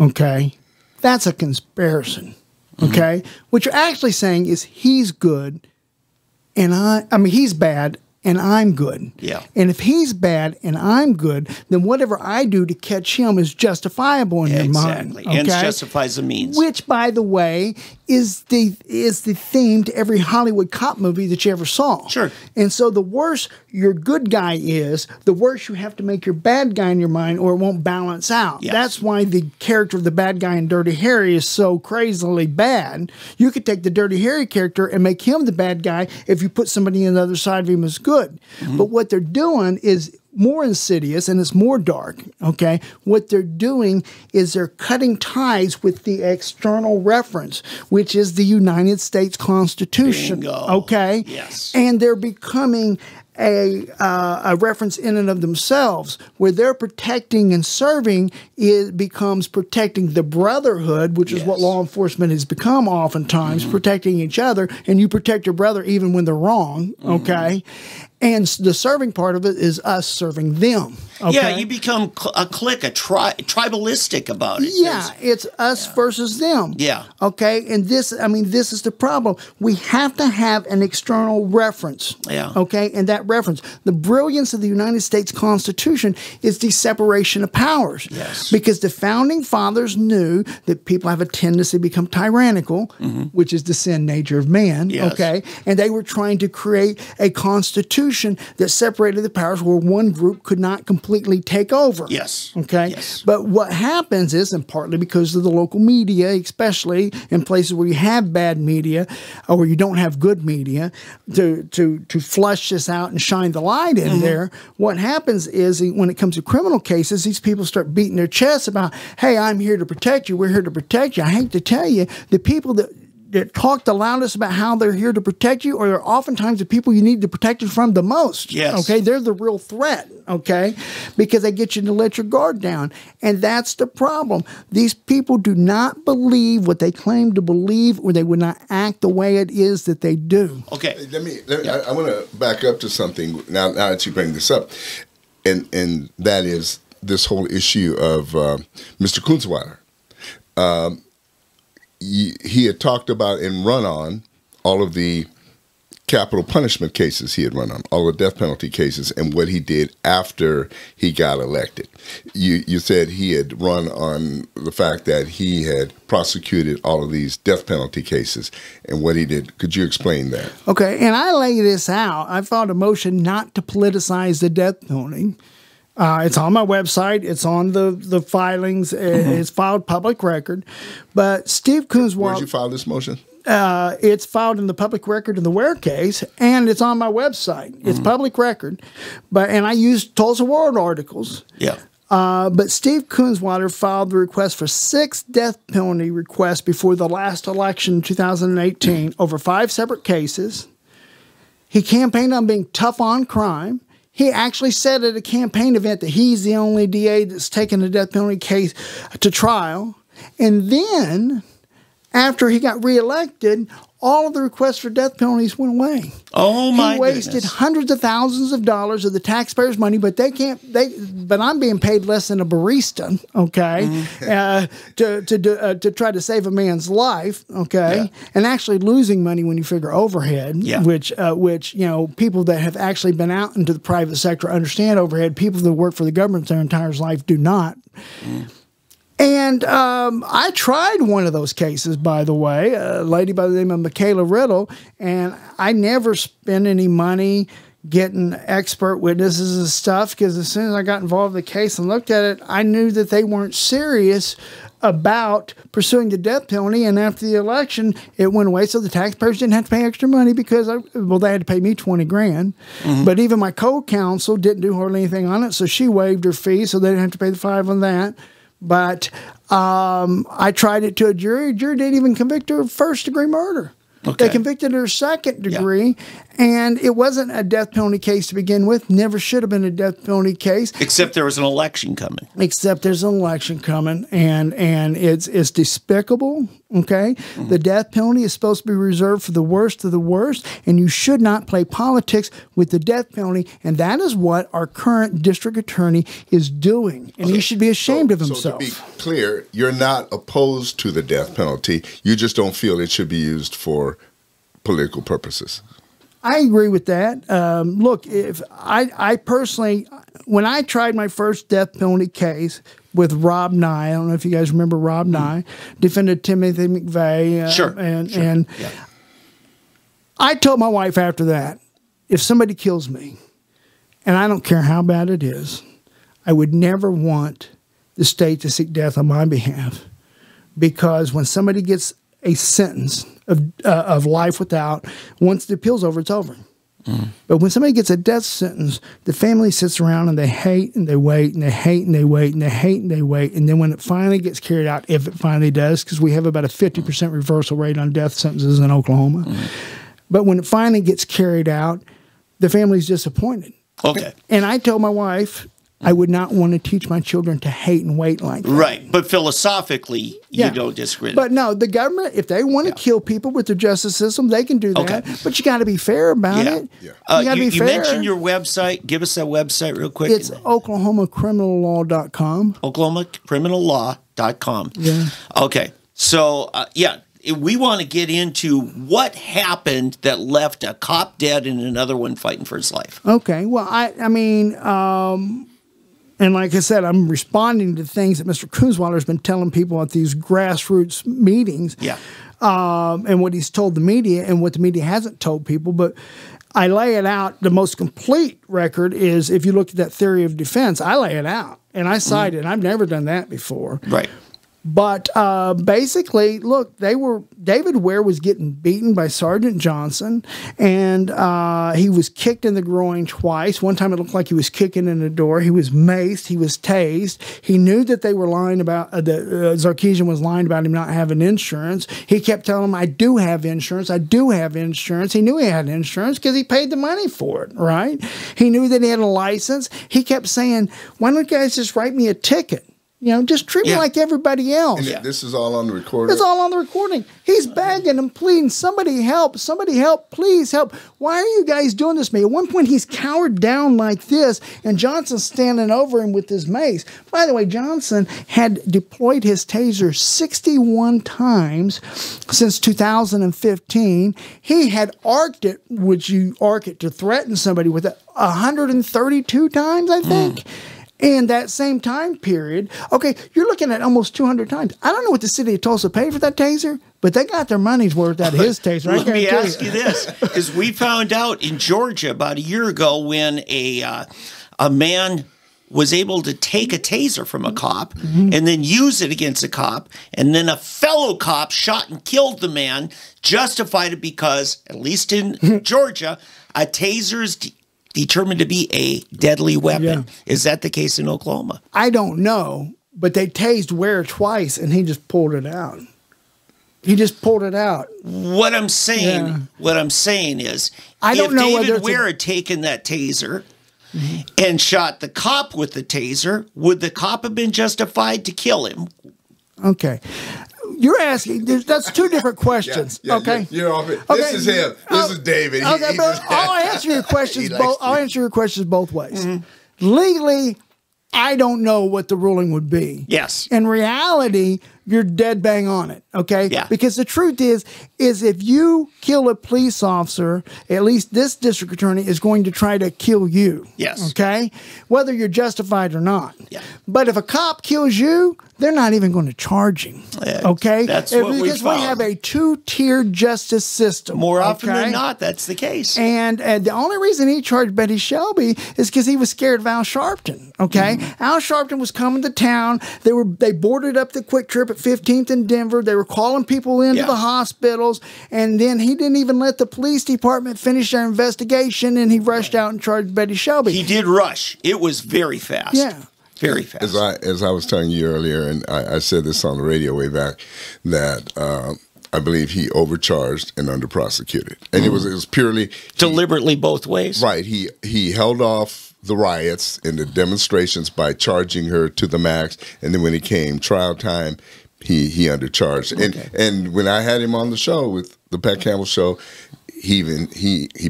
S2: okay, that's a comparison. Okay, what you're actually saying is he's good, and he's bad, and I'm good.
S1: Yeah.
S2: And if he's bad and I'm good, then whatever I do to catch him is justifiable in your mind.
S1: Exactly. Ends justifies the means.
S2: Which, by the way, is the theme to every Hollywood cop movie that you ever saw.
S1: Sure.
S2: And so the worse your good guy is, the worse you have to make your bad guy in your mind, or it won't balance out.
S1: Yes.
S2: That's why the character of the bad guy in Dirty Harry is so crazily bad. You could take the Dirty Harry character and make him the bad guy if you put somebody on the other side of him as good. But what they're doing is more insidious and it's more dark, okay? What they're doing is they're cutting ties with the external reference, which is the United States Constitution,
S1: Bingo.
S2: okay?
S1: Yes.
S2: And they're becoming a reference in and of themselves, where they're protecting and serving, it becomes protecting the brotherhood, which is what law enforcement has become oftentimes, protecting each other, and you protect your brother even when they're wrong, okay? And the serving part of it is us serving them. Okay?
S1: Yeah, you become a clique, tribalistic about it.
S2: Yeah, it's us versus them.
S1: Yeah.
S2: Okay, and this is the problem. We have to have an external reference.
S1: Yeah.
S2: Okay, and that reference, the brilliance of the United States Constitution is the separation of powers.
S1: Yes.
S2: Because the founding fathers knew that people have a tendency to become tyrannical, which is the sin nature of man.
S1: Yes.
S2: Okay, and they were trying to create a constitution that separated the powers where one group could not completely take over.
S1: Yes.
S2: Okay.
S1: Yes.
S2: But what happens is, and partly because of the local media, especially in places where you have bad media or where you don't have good media, to flush this out and shine the light in there, what happens is when it comes to criminal cases, these people start beating their chests about, hey, I'm here to protect you. We're here to protect you. I hate to tell you, the people that talk the loudest about how they're here to protect you, or they're oftentimes the people you need to protect you from the most.
S1: Yes.
S2: Okay, they're the real threat. Okay, because they get you to let your guard down, and that's the problem. These people do not believe what they claim to believe, or they would not act the way it is that they do.
S1: Okay.
S3: I want to back up to something now that you bring this up, and that is this whole issue of Mr. Kunzweiler. He had talked about and run on all of the capital punishment cases he had run on, all the death penalty cases, and what he did after he got elected. You said he had run on the fact that he had prosecuted all of these death penalty cases and what he did. Could you explain that?
S2: Okay, and I lay this out. I filed a motion not to politicize the death penalty. It's on my website. It's on the filings. It's filed public record. But Steve Kunzweiler...
S3: Where'd you file this motion?
S2: It's filed in the public record in the Ware case, and it's on my website. It's public record. And I used Tulsa World articles.
S1: Yeah.
S2: But Steve Kunzweiler filed the request for 6 death penalty requests before the last election in 2018 over 5 separate cases. He campaigned on being tough on crime. He actually said at a campaign event that he's the only DA that's taken a death penalty case to trial. And then, after he got reelected, all of the requests for death penalties went away.
S1: Oh my
S2: He wasted
S1: goodness.
S2: hundreds of thousands of dollars of the taxpayers' money, but but I'm being paid less than a barista, okay, to try to save a man's life, okay, and actually losing money when you figure overhead, which people that have actually been out into the private sector understand overhead. People that work for the government their entire life do not. And I tried one of those cases, by the way, a lady by the name of Michaela Riddle, and I never spent any money getting expert witnesses and stuff, because as soon as I got involved in the case and looked at it, I knew that they weren't serious about pursuing the death penalty. And after the election, it went away, so the taxpayers didn't have to pay extra money because they had to pay me $20 grand. But even my co-counsel didn't do hardly anything on it, so she waived her fee, so they didn't have to pay the $5 on that. But I tried it to a jury. The jury didn't even convict her of first-degree murder.
S1: Okay.
S2: They convicted her second degree, and it wasn't a death penalty case to begin with. Never should have been a death penalty case.
S1: Except there was an election coming.
S2: Except there's an election coming, and it's despicable. Okay, the death penalty is supposed to be reserved for the worst of the worst, and you should not play politics with the death penalty. And that is what our current district attorney is doing, and he should be ashamed of himself.
S3: So to be clear, you're not opposed to the death penalty. You just don't feel it should be used for political purposes.
S2: I agree with that. Look, if I personally, when I tried my first death penalty case with Rob Nye, I don't know if you guys remember Rob Nye, defended Timothy McVeigh.
S1: Sure.
S2: And I told my wife after that, if somebody kills me, and I don't care how bad it is, I would never want the state to seek death on my behalf, because when somebody gets a sentence of life without, once the appeal's over, it's over. But when somebody gets a death sentence, the family sits around and they hate and they wait and they hate and they wait and they hate and they wait. And then when it finally gets carried out, if it finally does, because we have about a 50% reversal rate on death sentences in Oklahoma. But when it finally gets carried out, the family's disappointed.
S1: Okay.
S2: And I told my wife, I would not want to teach my children to hate and wait like that.
S1: Right. But philosophically, you don't disagree.
S2: But no, the government, if they want to kill people with the justice system, they can do that.
S1: Okay.
S2: But you got to be fair about it.
S3: Yeah.
S2: You got to be
S1: you
S2: fair.
S1: mentioned your website. Give us that website real quick.
S2: It's OklahomaCriminalLaw.com.
S1: OklahomaCriminalLaw.com.
S2: Yeah.
S1: Okay. So, we want to get into what happened that left a cop dead and another one fighting for his life.
S2: Okay. Well, I mean, and like I said, I'm responding to things that Mr. Kunzweiler has been telling people at these grassroots meetings.
S1: Yeah.
S2: And what he's told the media and what the media hasn't told people. But I lay it out. The most complete record is, if you look at that theory of defense, I lay it out. And I cite it. I've never done that before.
S1: Right.
S2: But basically, look, David Ware was getting beaten by Sergeant Johnson, and he was kicked in the groin twice. One time it looked like he was kicking in the door. He was maced. He was tased. He knew that they were lying about, Zarkeesian was lying about him not having insurance. He kept telling him, I do have insurance. I do have insurance. He knew he had insurance because he paid the money for it, right? He knew that he had a license. He kept saying, why don't you guys just write me a ticket? You know, just treat me like everybody else.
S3: And this is all on the recording?
S2: It's all on the recording. He's begging and pleading, somebody help, please help. Why are you guys doing this to me? At one point, he's cowered down like this, and Johnson's standing over him with his mace. By the way, Johnson had deployed his taser 61 times since 2015. He had arced it, which you arc it to threaten somebody with it, 132 times, I think. In that same time period. Okay, you're looking at almost 200 times. I don't know what the city of Tulsa paid for that taser, but they got their money's worth out of his taser.
S1: Let me ask you this, because we found out in Georgia about a year ago when a man was able to take a taser from a cop and then use it against a cop, and then a fellow cop shot and killed the man, justified it because, at least in Georgia, a taser is determined to be a deadly weapon.
S2: Yeah.
S1: Is that the case in Oklahoma?
S2: I don't know, but they tased Ware twice, and he just pulled it out. He just pulled it out.
S1: What I'm saying is,
S2: I don't know whether
S1: David Ware had taken that taser and shot the cop with the taser, would the cop have been justified to kill him?
S2: Okay. You're asking, that's two different questions. Okay.
S3: You're off it. This is him. This is David.
S2: Okay, but I'll answer your questions both ways. Legally, I don't know what the ruling would be.
S1: Yes.
S2: In reality, you're dead bang on it. Okay.
S1: Yeah.
S2: Because the truth is if you kill a police officer, at least this district attorney is going to try to kill you.
S1: Yes.
S2: Okay. Whether you're justified or not.
S1: Yeah.
S2: But if a cop kills you, they're not even going to charge him. Okay.
S1: That's what we
S2: because we
S1: found.
S2: have a two-tiered justice system.
S1: More often than not, that's the case.
S2: And the only reason he charged Betty Shelby is because he was scared of Al Sharpton. Okay, Al Sharpton was coming to town. They boarded up the Quick Trip at 15th in Denver. They were calling people into the hospitals, and then he didn't even let the police department finish their investigation, and he rushed out and charged Betty Shelby.
S1: He did rush. It was very fast.
S2: Yeah.
S1: Very fast.
S3: As I was telling you earlier, and I said this on the radio way back, that I believe he overcharged and underprosecuted, and it was purely
S1: deliberately both ways.
S3: Right. He held off the riots and the demonstrations by charging her to the max, and then when it came trial time, he undercharged.
S1: Okay.
S3: And when I had him on the show with the Pat Campbell show, he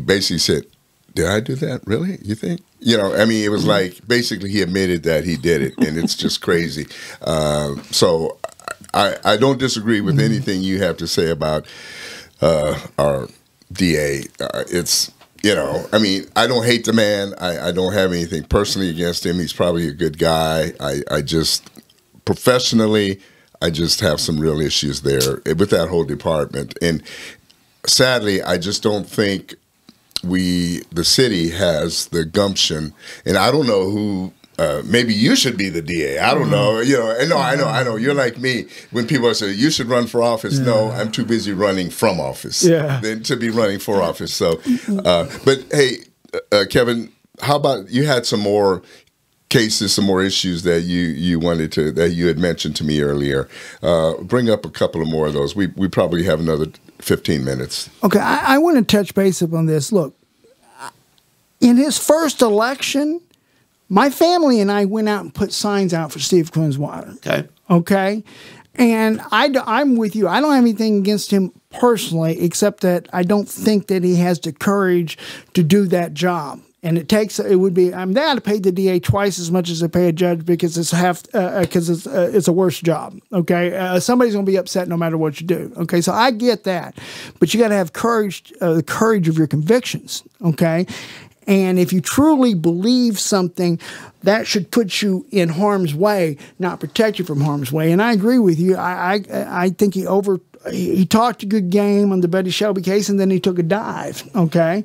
S3: basically said, "Did I do that? Really? You think?" You know, I mean, it was like basically he admitted that he did it, and it's just crazy. So I don't disagree with anything you have to say about our DA. It's, you know, I mean, I don't hate the man. I don't have anything personally against him. He's probably a good guy. I just, professionally, I just have some real issues there with that whole department. And sadly, I just don't think the city has the gumption, and I don't know who. Maybe you should be the DA. I don't know. You know. No, I know. You're like me. When people say you should run for office, no, I'm too busy running from office than to be running for office. So, but hey, Kevin, how about you had some more cases, some more issues that you wanted to, that you had mentioned to me earlier. Bring up a couple of more of those. We probably have another 15 minutes.
S2: Okay, I want to touch base upon this. Look, in his first election, my family and I went out and put signs out for Steve Kunzweiler. Okay? And I'm with you. I don't have anything against him personally, except that I don't think that he has the courage to do that job. And they ought to pay the DA twice as much as they pay a judge because it's it's a worse job. Okay, somebody's going to be upset no matter what you do. Okay, so I get that, but you got to have courage, the courage of your convictions. Okay, and if you truly believe something, that should put you in harm's way, not protect you from harm's way. And I agree with you. I think he talked a good game on the Betty Shelby case, and then he took a dive. Okay.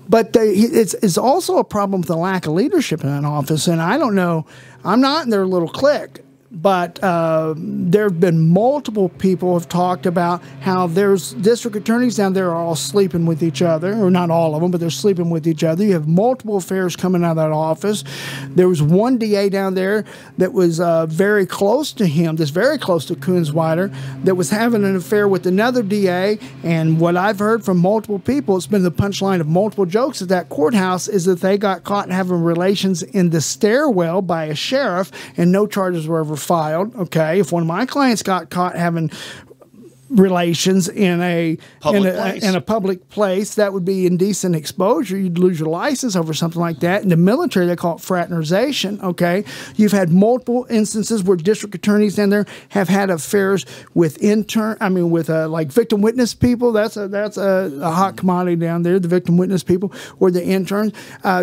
S2: But it's also a problem with the lack of leadership in that office. And I don't know, I'm not in their little clique, but there have been multiple people have talked about how there's district attorneys down there are all sleeping with each other, or not all of them, but they're sleeping with each other. You have multiple affairs coming out of that office. There was one DA down there that was very close to him, that's very close to Kunzweiler, that was having an affair with another DA. And what I've heard from multiple people, it's been the punchline of multiple jokes at that courthouse, is that they got caught having relations in the stairwell by a sheriff, and no charges were ever filed. Okay, if one of my clients got caught having relations in a public place, that would be indecent exposure. You'd lose your license over something like that. In the military, they call it fraternization. Okay, you've had multiple instances where district attorneys down there have had affairs with like victim witness people. That's a hot commodity down there. The victim witness people or the interns.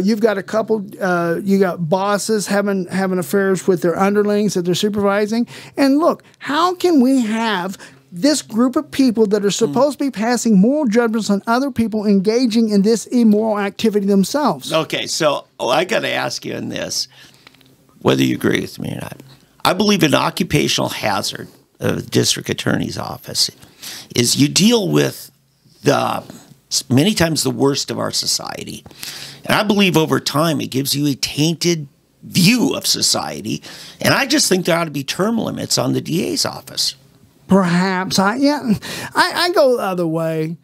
S2: You've got a couple. You got bosses having affairs with their underlings that they're supervising. And look, how can we have this group of people that are supposed to be passing moral judgments on other people engaging in this immoral activity themselves?
S1: Okay, so I got to ask you on this, whether you agree with me or not. I believe an occupational hazard of the district attorney's office is you deal with many times the worst of our society. And I believe over time it gives you a tainted view of society. And I just think there ought to be term limits on the DA's office.
S2: Perhaps. I go the other way.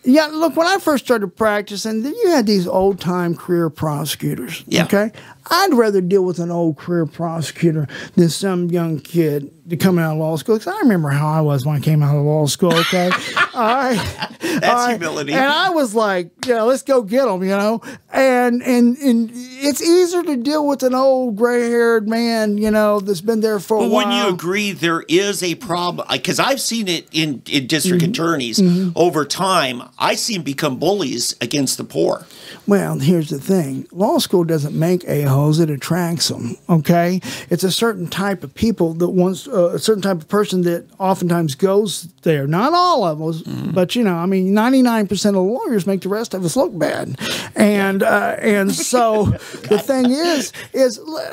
S2: Yeah, look, when I first started practicing, you had these old-time career prosecutors.
S1: Yeah.
S2: Okay? I'd rather deal with an old career prosecutor than some young kid coming out of law school. Because I remember how I was when I came out of law school, okay?
S1: That's humility.
S2: And I was like, yeah, let's go get them, you know? And it's easier to deal with an old gray-haired man, you know, that's been there for a while.
S1: But wouldn't you agree there is a problem? Because I've seen it in district attorneys over time. I see them become bullies against the poor.
S2: Well, here's the thing. Law school doesn't make a-holes. It attracts them, okay? It's a certain type of people that wants a certain type of person that oftentimes goes there. Not all of us, but, you know, I mean, 99% of lawyers make the rest of us look bad. And so the thing is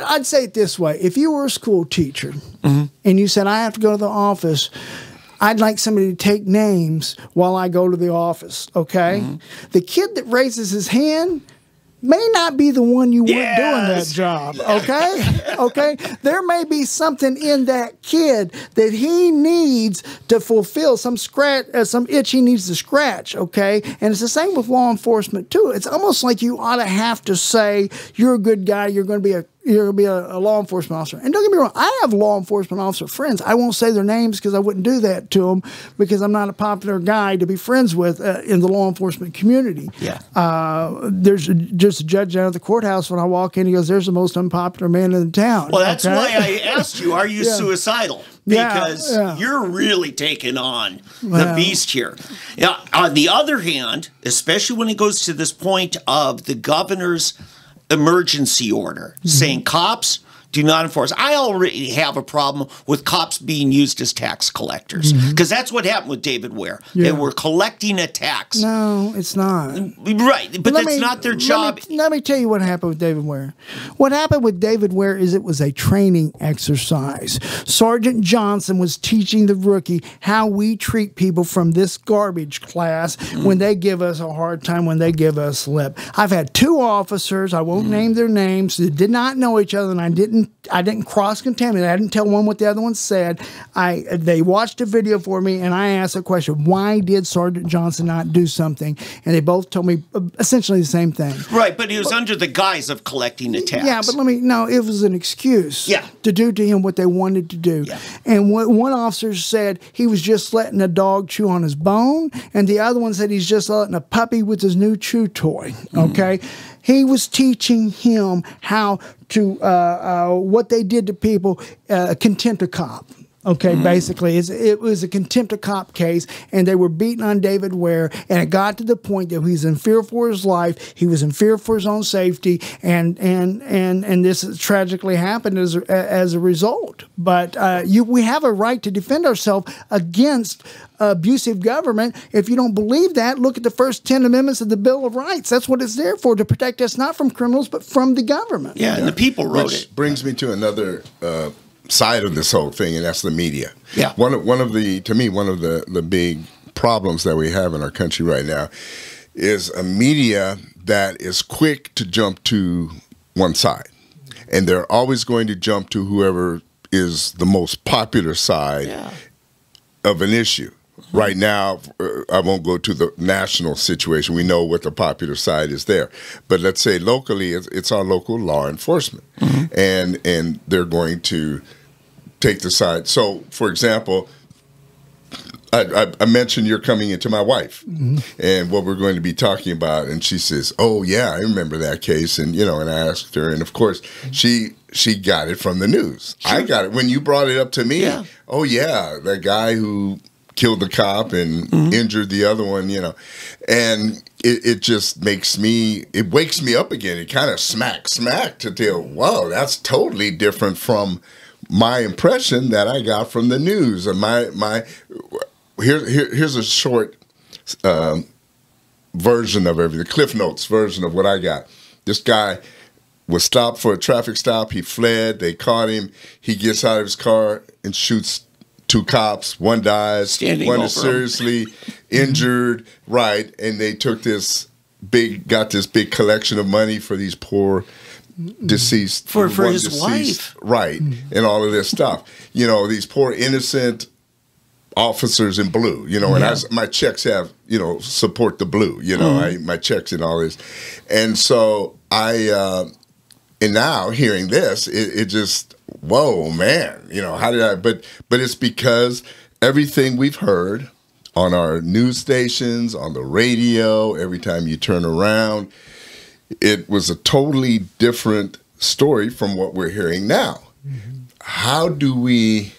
S2: I'd say it this way. If you were a school teacher and you said, I have to go to the office, I'd like somebody to take names while I go to the office, okay? The kid that raises his hand may not be the one you want doing that job, okay? Okay? There may be something in that kid that he needs to fulfill, some itch he needs to scratch, okay? And it's the same with law enforcement, too. It's almost like you ought to have to say, you're a good guy, you're going to be a law enforcement officer. And don't get me wrong, I have law enforcement officer friends. I won't say their names because I wouldn't do that to them because I'm not a popular guy to be friends with in the law enforcement community.
S1: Yeah.
S2: There's just a judge down at the courthouse when I walk in, he goes, there's the most unpopular man in the town.
S1: Well, that's why I asked you, are you suicidal? Because you're really taking on the beast here. Now, on the other hand, especially when it goes to this point of the governor's emergency order saying cops do not enforce. I already have a problem with cops being used as tax collectors because that's what happened with David Ware. They were collecting a tax.
S2: No, it's not.
S1: Right, but that's not their job.
S2: Let me tell you what happened with David Ware. What happened with David Ware is it was a training exercise. Sergeant Johnson was teaching the rookie how we treat people from this garbage class when they give us a hard time, when they give us lip. I've had two officers, I won't name their names, that did not know each other, and I didn't cross-contaminate. I didn't tell one what the other one said. They watched a video for me, and I asked a question, why did Sergeant Johnson not do something? And they both told me essentially the same thing.
S1: Right, but he was under the guise of collecting a tax.
S2: Yeah, but it was an excuse to do to him what they wanted to do.
S1: Yeah.
S2: And one officer said he was just letting a dog chew on his bone, and the other one said he's just letting a puppy with his new chew toy, okay? He was teaching him how to, what they did to people, contempt a cop. Okay, basically, it was a contempt of cop case, and they were beating on David Ware, and it got to the point that he was in fear for his life, he was in fear for his own safety, and this tragically happened as a result. But we have a right to defend ourselves against abusive government. If you don't believe that, look at the first 10 amendments of the Bill of Rights. That's what it's there for, to protect us not from criminals, but from the government.
S1: Yeah, and the people wrote
S3: Which
S1: it.
S3: brings me to another side of this whole thing, and that's the media.
S1: Yeah.
S3: One of the big problems that we have in our country right now is a media that is quick to jump to one side, and they're always going to jump to whoever is the most popular side of an issue. Right now, I won't go to the national situation. We know what the popular side is there. But let's say locally, it's our local law enforcement. And they're going to take the side. So, for example, I mentioned you're coming into my wife and what we're going to be talking about. And she says, oh, yeah, I remember that case. And, and I asked her. And, of course, she got it from the news. Sure. I got it. When you brought it up to me, oh, yeah, that guy who killed the cop and injured the other one, and it just wakes me up again. It kind of smack to tell, wow, that's totally different from my impression that I got from the news. And here's a short version of everything, the Cliff Notes version of what I got. This guy was stopped for a traffic stop. He fled. They caught him. He gets out of his car and shoots two cops. One dies. One is seriously injured. Right. And they got this big collection of money for these poor deceased.
S1: For his wife.
S3: Right. And all of this stuff. These poor innocent officers in blue, and my checks have, support the blue, my checks and all this. And so And now hearing this, it just, whoa, man, you know, how did I, but it's because everything we've heard on our news stations, on the radio, every time you turn around, it was a totally different story from what we're hearing now. How do we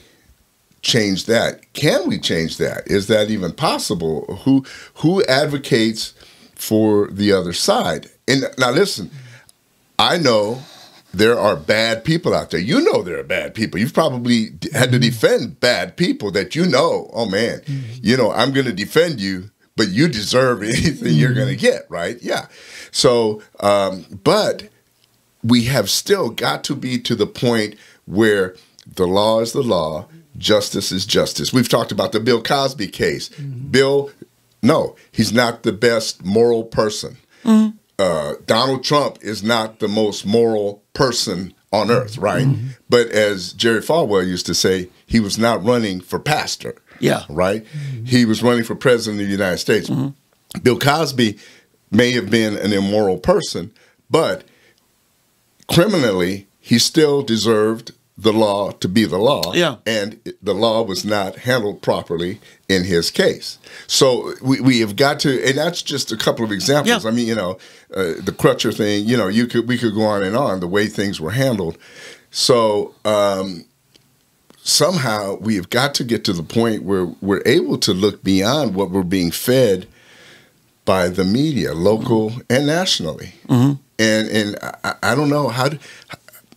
S3: change that? Can we change that? Is that even possible? Who advocates for the other side? And now listen, I know there are bad people out there. You know there are bad people. You've probably had to defend bad people that you know, oh man, you know, I'm going to defend you, but you deserve anything you're going to get, right? Yeah. So, but we have still got to be to the point where the law is the law, justice is justice. We've talked about the Bill Cosby case. Bill, no, he's not the best moral person. Donald Trump is not the most moral person on earth, right? But as Jerry Falwell used to say, he was not running for pastor.
S1: Yeah.
S3: Right? He was running for president of the United States. Bill Cosby may have been an immoral person, but criminally, he still deserved the law to be the law. Yeah. And the law was not handled properly in his case. So we have got to, and that's just a couple of examples. Yeah. I mean, you know, the Crutcher thing, you know, we could go on, the way things were handled. So somehow we have got to get to the point where we're able to look beyond what we're being fed by the media, local and nationally. And I don't know,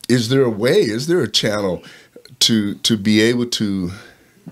S3: is there a way, is there a channel to be able to,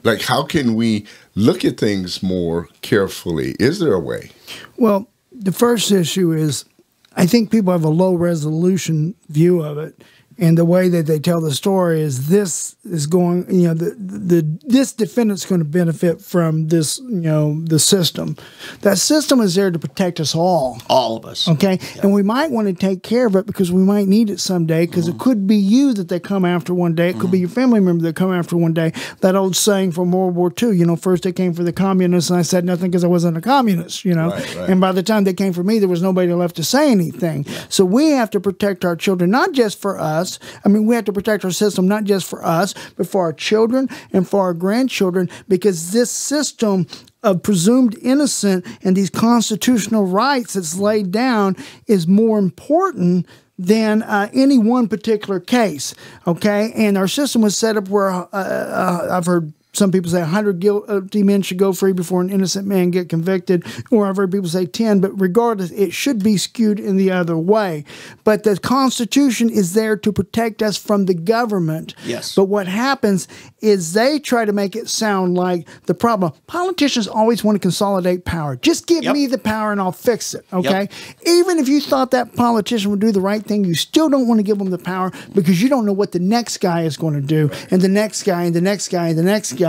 S3: like, how can we look at things more carefully? Is there a way?
S2: Well, the first issue is I think people have a low resolution view of it. And the way that they tell the story is this is going, you know, this defendant's going to benefit from this, you know, the system. That system is there to protect us all.
S1: All of us.
S2: Okay? Yeah. And we might want to take care of it because we might need it someday because it could be you that they come after one day. It could be your family member that come after one day. That old saying from World War II, you know, first they came for the communists and I said nothing because I wasn't a communist, you know. Right. And by the time they came for me, there was nobody left to say anything. Yeah. So we have to protect our children, not just for us. I mean, we have to protect our system, not just for us, but for our children and for our grandchildren, because this system of presumed innocent and these constitutional rights that's laid down is more important than any one particular case, okay? And our system was set up where I've heard some people say 100 guilty men should go free before an innocent man get convicted, or I've heard people say 10, but regardless, it should be skewed in the other way. But the Constitution is there to protect us from the government.
S1: Yes.
S2: But what happens is they try to make it sound like the problem. Politicians always want to consolidate power. Just give me the power and I'll fix it, okay? Even if you thought that politician would do the right thing, you still don't want to give them the power because you don't know what the next guy is going to do, and the next guy, and the next guy, and the next guy.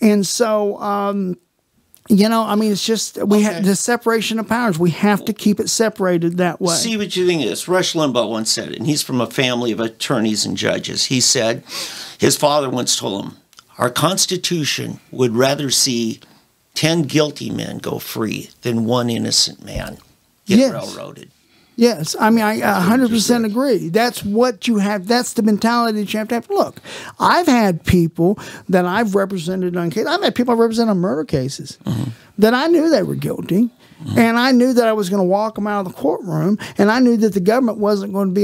S2: And so, you know, I mean, it's just we have the separation of powers. We have to keep it separated that way.
S1: See what you think of this. Rush Limbaugh once said it, and he's from a family of attorneys and judges. He said his father once told him, our Constitution would rather see 10 guilty men go free than one innocent man get railroaded.
S2: Yes, I mean, I 100% agree. That's what you have. That's the mentality that you have to have. Look, I've had people that I've represented on cases. I've had people I've represented on murder cases that I knew they were guilty, and I knew that I was going to walk them out of the courtroom, and I knew that the government wasn't going to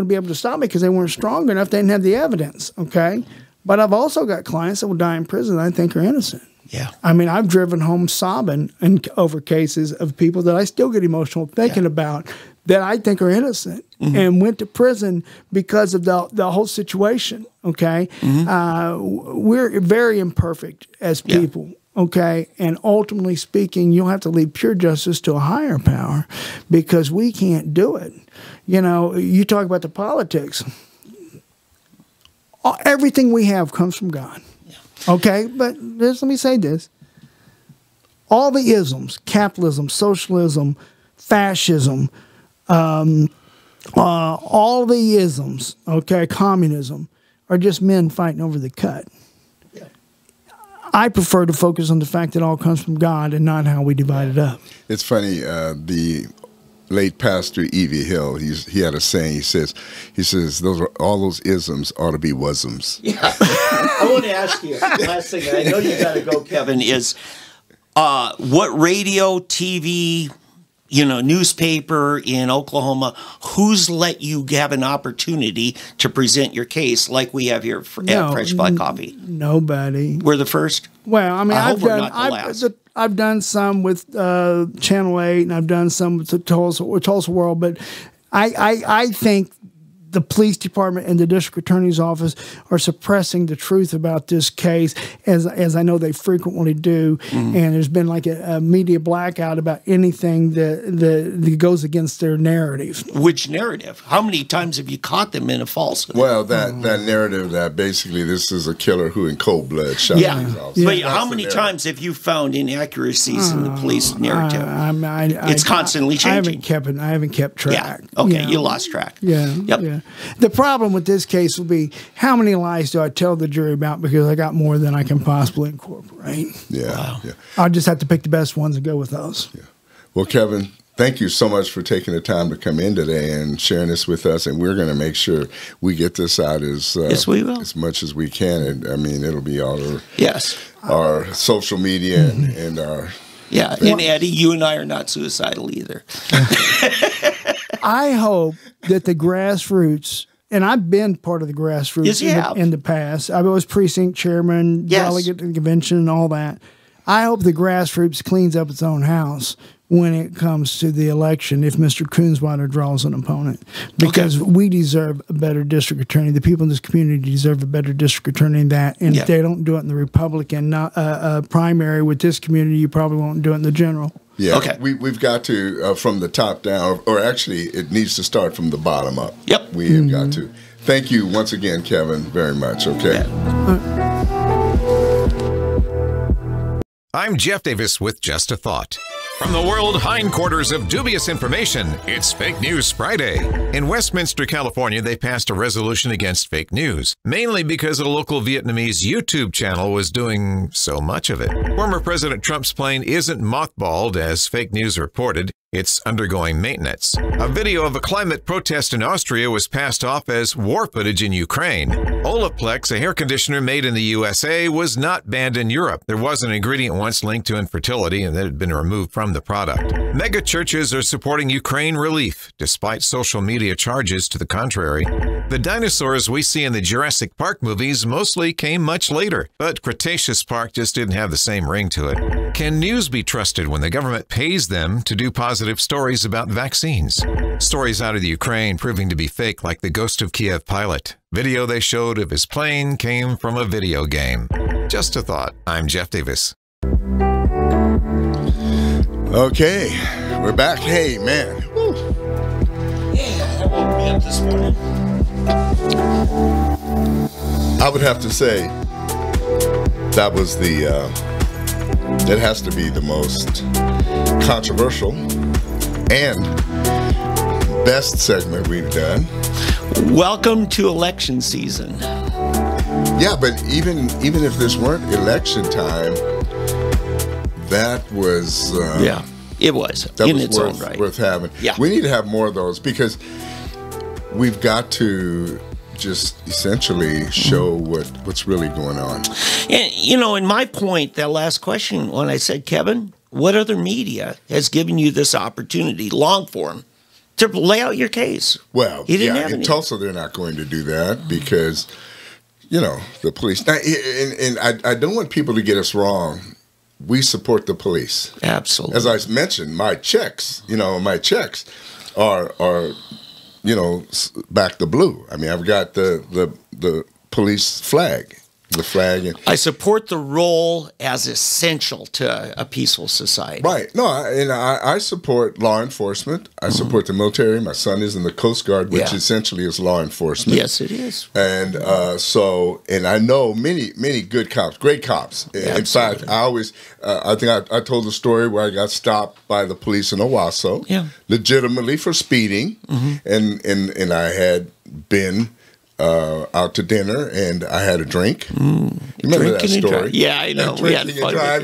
S2: be able to stop me because they weren't strong enough. They didn't have the evidence. Okay, but I've also got clients that will die in prison that I think are innocent.
S1: Yeah.
S2: I mean, I've driven home sobbing over cases of people that I still get emotional thinking about that I think are innocent and went to prison because of the whole situation, okay? We're very imperfect as people, okay? And ultimately speaking, you'll have to leave pure justice to a higher power because we can't do it. You know, you talk about the politics. Everything we have comes from God. Okay, but let me say this. All the isms, capitalism, socialism, fascism, all the isms, okay, communism, are just men fighting over the cut. I prefer to focus on the fact that it all comes from God and not how we divide it up.
S3: It's funny, the late Pastor Evie Hill. He had a saying. He says all those isms ought to be wasms.
S1: Yeah. I want to ask you, last thing, I know you got to go, Kevin, is what radio, TV, newspaper in Oklahoma, who's let you have an opportunity to present your case like we have here at Fresh Black Coffee?
S2: Nobody.
S1: We're the first?
S2: Well, I mean, I've done some with Channel 8, and I've done some with Tulsa World, but I think the police department and the district attorney's office are suppressing the truth about this case, as I know they frequently do. And there's been like a media blackout about anything that goes against their narrative.
S1: Which narrative? How many times have you caught them in a falsehood?
S3: Well, that narrative that basically this is a killer who in cold blood shot his officer.
S1: But how many times have you found inaccuracies in the police narrative? It's constantly changing.
S2: I haven't kept track.
S1: Yeah. Okay, you lost track.
S2: Yeah.
S1: Yep.
S2: Yeah. The problem with this case will be how many lies do I tell the jury about, because I got more than I can possibly incorporate.
S3: Yeah.
S1: Wow.
S3: Yeah.
S2: I'll just have to pick the best ones and go with those.
S3: Yeah. Well, Kevin, thank you so much for taking the time to come in today and sharing this with us. And we're going to make sure we get this out as much as we can. And I mean, it'll be all over our social media and our.
S1: Yeah. And Eddie, you and I are not suicidal either.
S2: I hope that the grassroots, and I've been part of the grassroots in the past. I was precinct chairman, delegate to the convention, and all that. I hope the grassroots cleans up its own house when it comes to the election if Mr. Coonswater draws an opponent. Because we deserve a better district attorney. The people in this community deserve a better district attorney than that. And if they don't do it in the Republican primary with this community, you probably won't do it in the general.
S3: Yeah, we've got to, from the top down, or actually it needs to start from the bottom up.
S1: Yep.
S3: We have got to. Thank you once again, Kevin, very much, okay?
S5: I'm Jeff Davis with Just a Thought. From the world hindquarters of dubious information, it's Fake News Friday. In Westminster, California, they passed a resolution against fake news, mainly because a local Vietnamese YouTube channel was doing so much of it. Former President Trump's plane isn't mothballed, as fake news reported. It's undergoing maintenance. A video of a climate protest in Austria was passed off as war footage in Ukraine. Olaplex, a hair conditioner made in the USA, was not banned in Europe. There was an ingredient once linked to infertility, and that had been removed from the product. Mega churches are supporting Ukraine relief, despite social media charges to the contrary. The dinosaurs we see in the Jurassic Park movies mostly came much later, but Cretaceous Park just didn't have the same ring to it. Can news be trusted when the government pays them to do positive stories about vaccines? Stories out of the Ukraine proving to be fake, like the Ghost of Kiev pilot. Video they showed of his plane came from a video game. Just a thought. I'm Jeff Davis.
S3: Okay, we're back. Hey, man. Woo.
S1: Yeah, that woke me up this morning.
S3: I would have to say that was it has to be the most controversial and best segment we've done.
S1: Welcome to election season.
S3: Yeah, but even if this weren't election time, that was
S1: it was
S3: that
S1: in
S3: was
S1: its own right.
S3: worth having.
S1: Yeah,
S3: we need to have more of those, because we've got to just essentially show what's really going on.
S1: And in my point, that last question, when I said, Kevin, what other media has given you this opportunity, long form, to lay out your case?
S3: Well,
S1: in
S3: Tulsa, they're not going to do that because, the police. Now, and I don't want people to get us wrong. We support the police.
S1: Absolutely.
S3: As I mentioned, my checks are back the blue. I mean, I've got the police flag. The flag.
S1: I support the role as essential to a peaceful society.
S3: Right. No, I support law enforcement. I support the military. My son is in the Coast Guard, which essentially is law enforcement.
S1: Yes, it is.
S3: And and I know many good cops, great cops.
S1: Absolutely.
S3: In fact, I always, I think I told the story where I got stopped by the police in Owasso, legitimately for speeding, and I had been out to dinner, and I had a drink. You remember that story?
S1: Yeah, I know. We had fun.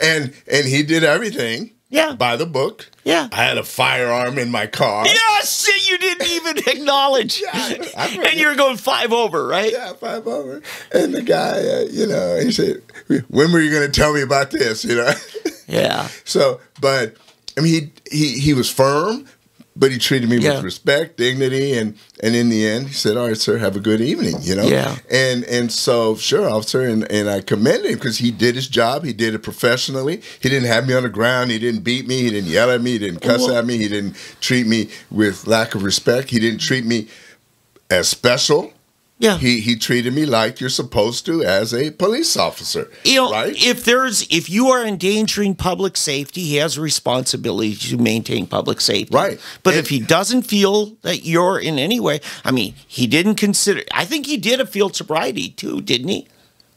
S3: And he did everything
S1: Yeah.
S3: by the book.
S1: Yeah.
S3: I had a firearm in my car.
S1: Yes, you didn't even acknowledge. And you were going 5 over, right?
S3: Yeah, 5 over. And the guy, he said, "When were you going to tell me about this?"
S1: Yeah.
S3: So, but I mean, he was firm, but he treated me with respect, dignity, and in the end, he said, "All right, sir, have a good evening."
S1: Yeah.
S3: And so, sure, officer, and I commended him because he did his job. He did it professionally. He didn't have me on the ground. He didn't beat me. He didn't yell at me. He didn't cuss at me. He didn't treat me with lack of respect. He didn't treat me as special.
S1: Yeah.
S3: He treated me like you're supposed to as a police officer. Right?
S1: If you are endangering public safety, he has a responsibility to maintain public safety.
S3: Right.
S1: But if he doesn't feel that you're in any way, I mean, he didn't consider, I think he did a field sobriety too, didn't he?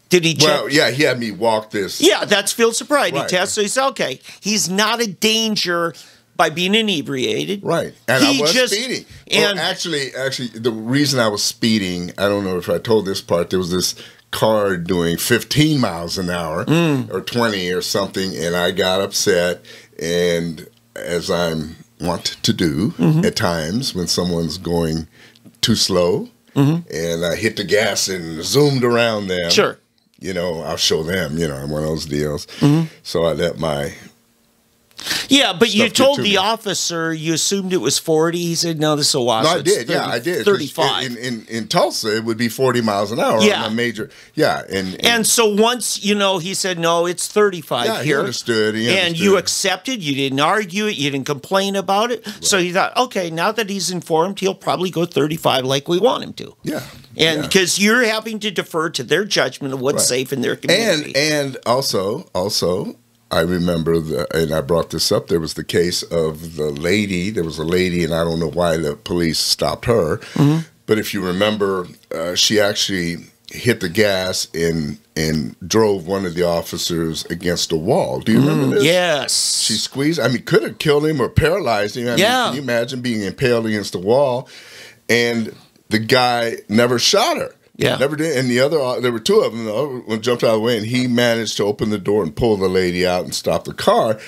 S1: Did he check?
S3: Well, yeah, he had me walk this.
S1: Yeah, that's field sobriety
S3: Right.
S1: test. So he said, okay, he's not a danger by being inebriated.
S3: Right. And I was speeding.
S1: And
S3: actually, the reason I was speeding, I don't know if I told this part, there was this car doing 15 miles an hour or 20 or something, and I got upset, and as I'm wont to do at times when someone's going too slow, and I hit the gas and zoomed around them.
S1: Sure.
S3: I'll show them, one of those deals. So I let my...
S1: Yeah, but you
S3: Stuff
S1: told
S3: to
S1: the
S3: me.
S1: officer you assumed it was 40. He said, no, this will watch.
S3: No, I did. I did. 'Cause
S1: 35.
S3: In Tulsa, it would be 40 miles an hour
S1: Yeah.
S3: on a major. Yeah.
S1: And so once, he said, no, it's 35
S3: yeah,
S1: here.
S3: He understood.
S1: And you accepted. You didn't argue it. You didn't complain about it. Right. So you thought, okay, now that he's informed, he'll probably go 35 like we want him to.
S3: Yeah.
S1: And because you're having to defer to their judgment of what's safe in their community.
S3: And also, I remember, and I brought this up, there was the case of the lady. There was a lady, and I don't know why the police stopped her. But if you remember, she actually hit the gas and drove one of the officers against a wall. Do you remember this?
S1: Yes.
S3: She squeezed. I mean, could have killed him or paralyzed him. I mean, can you imagine being impaled against the wall? And the guy never shot her.
S1: Yeah.
S3: Never did. And there were 2 of them, though, one jumped out of the way, and he managed to open the door and pull the lady out and stop the car.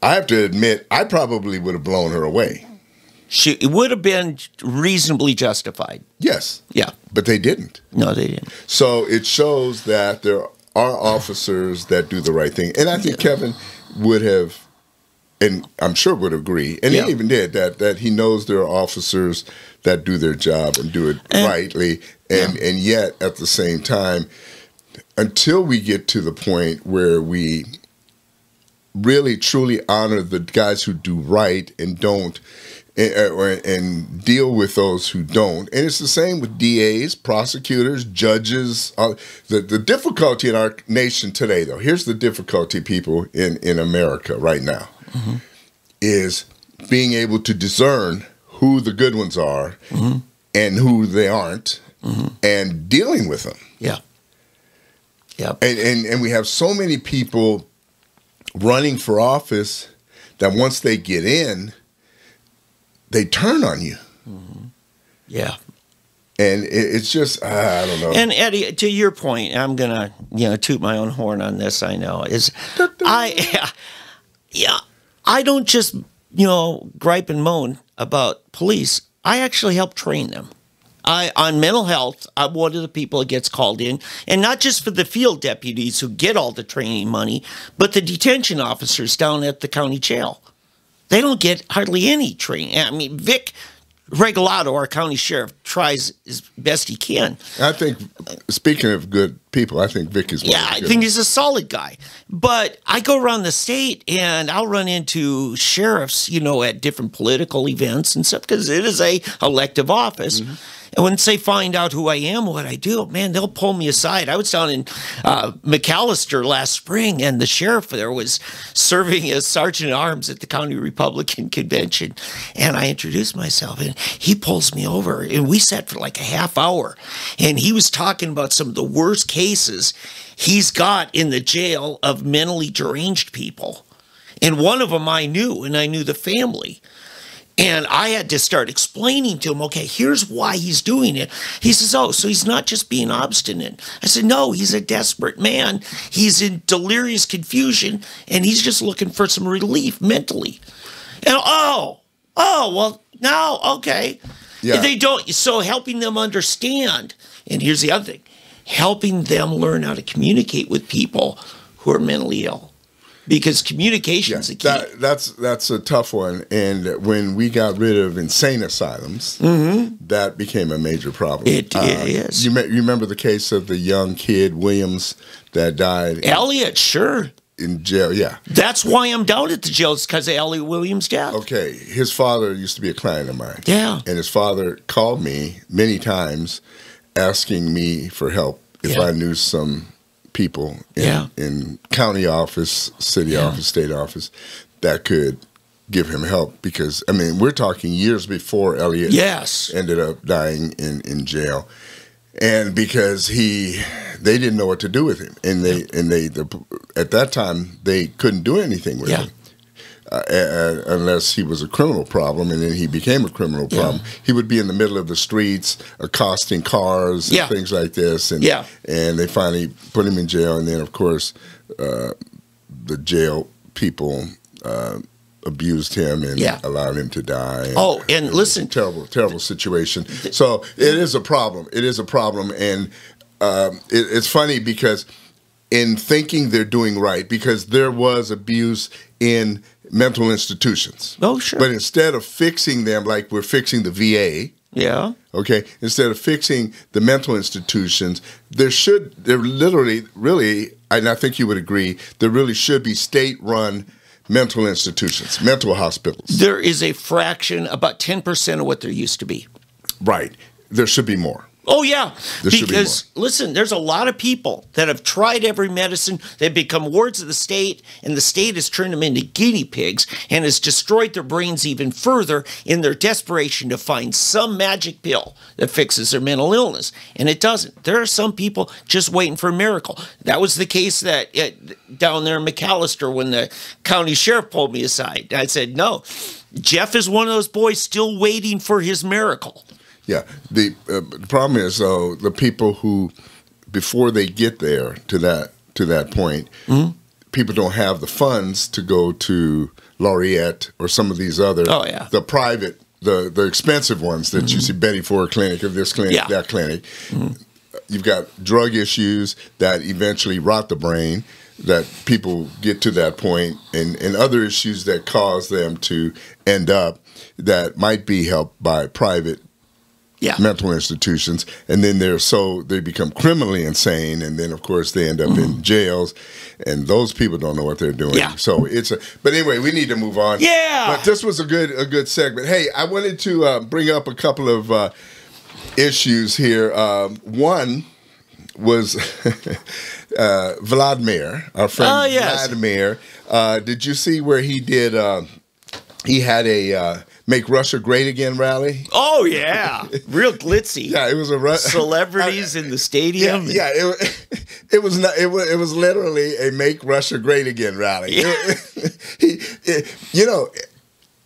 S3: I have to admit, I probably would have blown her away.
S1: It would have been reasonably justified.
S3: Yes.
S1: Yeah.
S3: But they didn't.
S1: No, they didn't.
S3: So it shows that there are officers that do the right thing. And I think Kevin would have, and I'm sure would agree, and he even did, that he knows there are officers that do their job and do it rightly. And yet, at the same time, until we get to the point where we really truly honor the guys who do right and don't, and deal with those who don't. And it's the same with DAs, prosecutors, judges. The difficulty in our nation today, though, here's the difficulty, people, in America right now, is being able to discern who the good ones are and who they aren't, and dealing with them.
S1: Yeah. Yeah.
S3: And we have so many people running for office that once they get in, they turn on you.
S1: Yeah.
S3: And it's just, I don't know.
S1: And Eddie, to your point, I'm going to, toot my own horn on this, I know, is I don't just, gripe and moan about police. I actually help train them. On mental health, I'm one of the people that gets called in, and not just for the field deputies who get all the training money, but the detention officers down at the county jail. They don't get hardly any training. I mean, Vic Regalado, our county sheriff, tries as best he can.
S3: I think, speaking of good people, I think Vic is one.
S1: Yeah, I think he's a solid guy. But I go around the state and I'll run into sheriffs, at different political events and stuff, because it is a elective office. And once they find out who I am, what I do, man, they'll pull me aside. I was down in McAllister last spring, and the sheriff there was serving as sergeant at arms at the county Republican convention. And I introduced myself, and he pulls me over, and we sat for like a half hour. And he was talking about some of the worst cases he's got in the jail of mentally deranged people. And one of them I knew, and I knew the family. And I had to start explaining to him, okay, here's why he's doing it. He says, oh, so he's not just being obstinate. I said, no, he's a desperate man. He's in delirious confusion, and he's just looking for some relief mentally. And well, now, okay.
S3: Yeah.
S1: They don't, so helping them understand. And here's the other thing, helping them learn how to communicate with people who are mentally ill. Because communication is a key.
S3: That's a tough one. And when we got rid of insane asylums, that became a major problem.
S1: It is.
S3: You remember the case of the young kid, Williams, that died?
S1: Elliot, sure.
S3: In jail, yeah.
S1: That's why I'm down at the jail. It's because of Elliot Williams' death.
S3: Okay. His father used to be a client of mine.
S1: Yeah.
S3: And his father called me many times asking me for help if I knew some people in county office, city office, state office that could give him help, because I mean we're talking years before Elliot ended up dying in jail, and because they didn't know what to do with him, and they at that time they couldn't do anything with him. Unless he was a criminal problem, and then he became a criminal problem. He would be in the middle of the streets accosting cars and things like this, and they finally put him in jail, and then of course the jail people abused him and allowed him to die.
S1: And listen,
S3: terrible situation. So it is a problem. It is a problem, and it's funny because in thinking they're doing right, because there was abuse in mental institutions.
S1: Oh, sure.
S3: But instead of fixing them like we're fixing the VA, okay, instead of fixing the mental institutions, there literally, really, and I think you would agree, there really should be state-run mental institutions, mental hospitals.
S1: There is a fraction, about 10% of what there used to be.
S3: Right. There should be more.
S1: Oh, yeah.
S3: Because,
S1: listen, there's a lot of people that have tried every medicine. They've become wards of the state, and the state has turned them into guinea pigs and has destroyed their brains even further in their desperation to find some magic pill that fixes their mental illness. And it doesn't. There are some people just waiting for a miracle. That was the case that down there in McAllister when the county sheriff pulled me aside. I said, no, Jeff is one of those boys still waiting for his miracle.
S3: Yeah, the problem is though the people who, before they get there to that point, people don't have the funds to go to Laureate or some of these other the private, the expensive ones that you see, Betty Ford Clinic or this clinic, that clinic. You've got drug issues that eventually rot the brain, that people get to that point, and other issues that cause them to end up that might be helped by private mental institutions, and then they become criminally insane, and then of course they end up in jails, and those people don't know what they're doing. So but anyway, we need to move on. But this was a good segment. Hey, I wanted to bring up a couple of issues here. One was Vladimir, our friend Vladimir. Did you see where he did? He had a Make Russia Great Again rally.
S1: Oh yeah, real glitzy.
S3: Yeah, it was a
S1: celebrities in the stadium.
S3: Yeah, it was not. It was literally a Make Russia Great Again rally.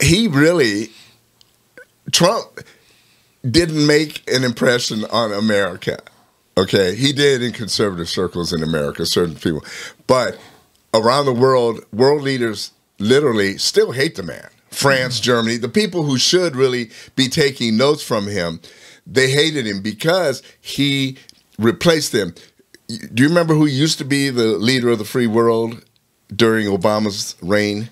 S3: He really, Trump didn't make an impression on America. Okay, he did in conservative circles in America, certain people, but around the world leaders literally still hate the man. France, Germany, the people who should really be taking notes from him, they hated him because he replaced them. Do you remember who used to be the leader of the free world during Obama's reign?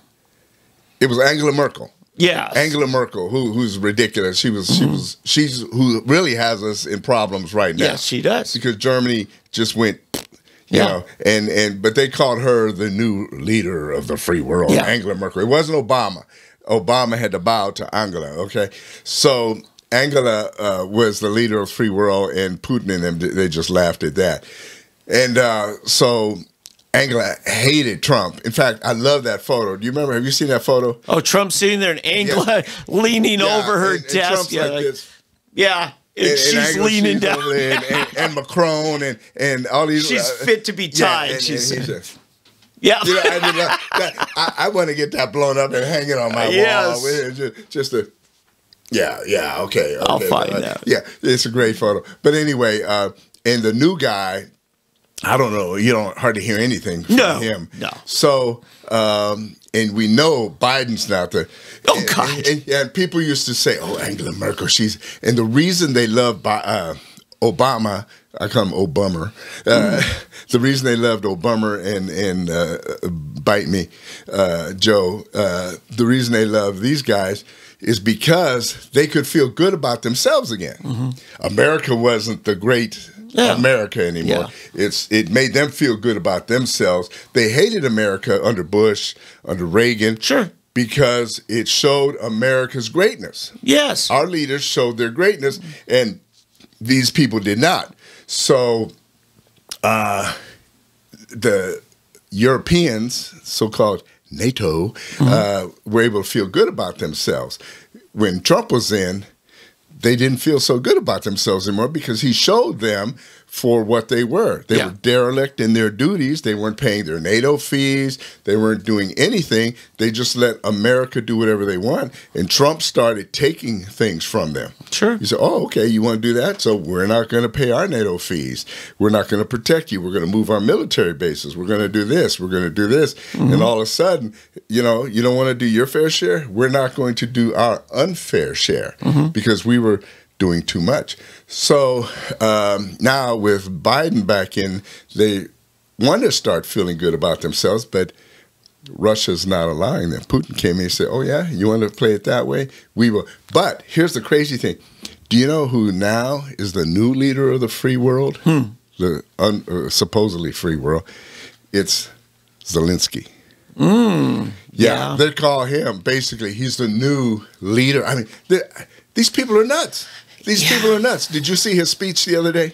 S3: It was Angela Merkel.
S1: Yeah,
S3: Angela Merkel, who's ridiculous. She's who really has us in problems right now.
S1: Yes, she does.
S3: Because Germany just went, you know, but they called her the new leader of the free world, Angela Merkel. It wasn't Obama. Obama had to bow to Angela, okay? So Angela was the leader of free world, and Putin and them, they just laughed at that. And so Angela hated Trump. In fact, I love that photo. Do you remember? Have you seen that photo?
S1: Oh, Trump sitting there and Angela leaning over her desk. And she's leaning down.
S3: And Macron and all these.
S1: She's fit to be tied, she said. Yeah.
S3: I want to get that blown up and hang it on my wall. Just to Yeah. Okay.
S1: I'll find that.
S3: Yeah, it's a great photo. But anyway, and the new guy, I don't know. You don't hardly hear anything from him.
S1: No.
S3: So, and we know Biden's not the.
S1: Oh, God.
S3: And people used to say, "Oh, Angela Merkel, and the reason they love Obama, I call him Obama. The reason they loved Obama and bite me, Joe. The reason they love these guys is because they could feel good about themselves again. Mm-hmm. America wasn't the great America anymore. Yeah. It made them feel good about themselves. They hated America under Bush, under Reagan.
S1: Sure.
S3: Because it showed America's greatness.
S1: Yes.
S3: Our leaders showed their greatness, and these people did not. So the Europeans, so-called NATO, were able to feel good about themselves. When Trump was in, they didn't feel so good about themselves anymore because he showed them for what they were. They were derelict in their duties. They weren't paying their NATO fees. They weren't doing anything. They just let America do whatever they want. And Trump started taking things from them.
S1: Sure.
S3: He said, oh, okay, you want to do that? So we're not going to pay our NATO fees. We're not going to protect you. We're going to move our military bases. We're going to do this. We're going to do this. Mm-hmm. And all of a sudden, you don't want to do your fair share? We're not going to do our unfair share because we were doing too much. So now with Biden back in, they want to start feeling good about themselves, but Russia's not allowing them. Putin came in and said, oh, yeah, you want to play it that way? We will. But here's the crazy thing. Do you know who now is the new leader of the free world? The supposedly free world? It's Zelensky. Yeah, they call him, basically, he's the new leader. I mean, these people are nuts. These people are nuts. Did you see his speech the other day?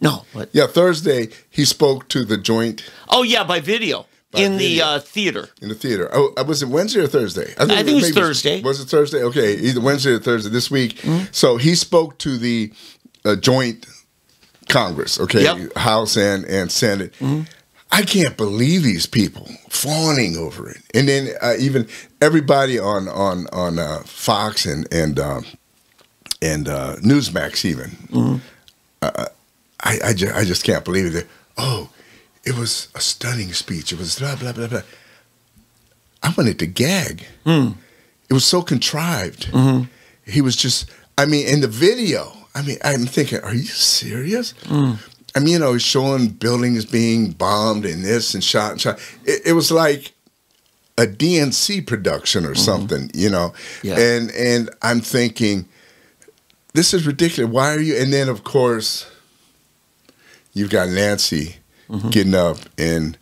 S1: No. What?
S3: Yeah, Thursday, he spoke to the joint.
S1: Oh, yeah, by video. The theater.
S3: In the theater. Oh, was it Wednesday or Thursday?
S1: I think it was Thursday.
S3: Was it Thursday? Okay, either Wednesday or Thursday this week. So he spoke to the joint Congress, House and Senate. I can't believe these people fawning over it. And then even everybody on Fox and Newsmax even. I just can't believe it. Oh, it was a stunning speech. It was blah, blah, blah, blah. I wanted to gag. It was so contrived. He was just, I mean, in the video, I mean, I'm thinking, are you serious? I mean, he's showing buildings being bombed and this and shot and shot. It was like a DNC production or something, Yeah. And I'm thinking, this is ridiculous. Why are you? And then, of course, you've got Nancy getting up and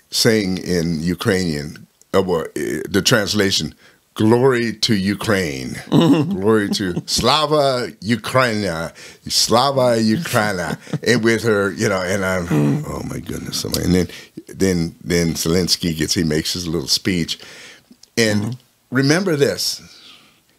S3: saying in Ukrainian, the translation, glory to Ukraine, glory to Slava Ukraina, Slava Ukraina, and with her, and I'm, oh my goodness, and then Zelensky he makes his little speech, and remember this,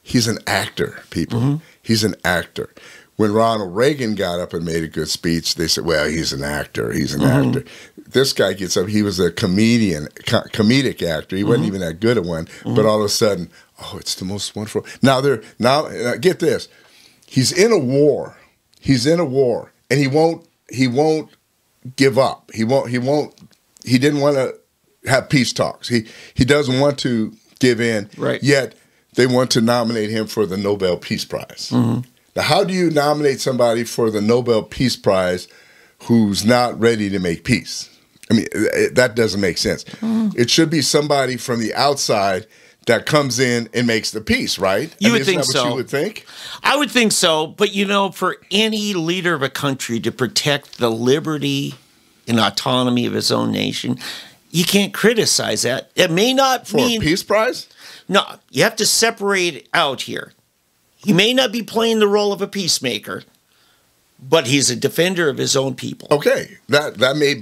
S3: he's an actor, people, he's an actor. When Ronald Reagan got up and made a good speech, they said, well, he's an actor, he's an actor. This guy gets up, he was a comedic actor. He wasn't even that good at one, but all of a sudden, oh, it's the most wonderful. Now, get this. He's in a war. He's in a war, and he won't give up. He didn't want to have peace talks. He doesn't want to give in, yet they want to nominate him for the Nobel Peace Prize. Now, how do you nominate somebody for the Nobel Peace Prize who's not ready to make peace? I mean, that doesn't make sense. It should be somebody from the outside that comes in and makes the peace, right?
S1: You would think
S3: so. Isn't that what you would think?
S1: I would think so. But, for any leader of a country to protect the liberty and autonomy of his own nation, you can't criticize that. It may not mean...
S3: For a peace prize?
S1: No, you have to separate it out here. He may not be playing the role of a peacemaker, but he's a defender of his own people.
S3: Okay, that may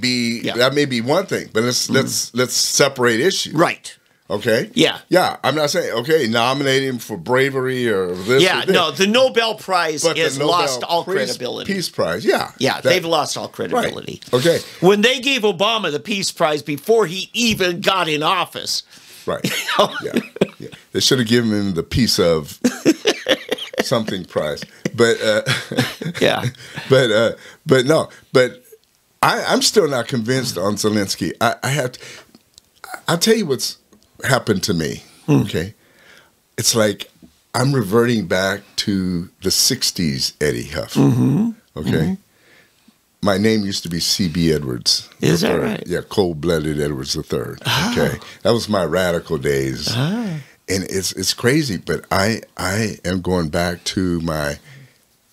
S3: be one thing, but let's separate issues.
S1: Right.
S3: Okay.
S1: Yeah.
S3: Yeah. I'm not saying nominate him for bravery or this.
S1: Yeah.
S3: Or this.
S1: No, the Nobel Prize has lost all credibility.
S3: Peace Prize. Yeah.
S1: Yeah. They've lost all credibility.
S3: Right. Okay.
S1: When they gave Obama the Peace Prize before he even got in office.
S3: Right. Yeah. They should have given him the peace of something price. But
S1: Yeah.
S3: but no. But I'm still not convinced on Zelensky. I have to, I'll tell you what's happened to me. Okay, it's like I'm reverting back to the '60s, Eddie Huff. Okay. My name used to be C.B. Edwards.
S1: Is that
S3: III.
S1: right?
S3: Yeah, cold-blooded Edwards III. Okay, that was my radical days, and it's crazy. But I am going back to my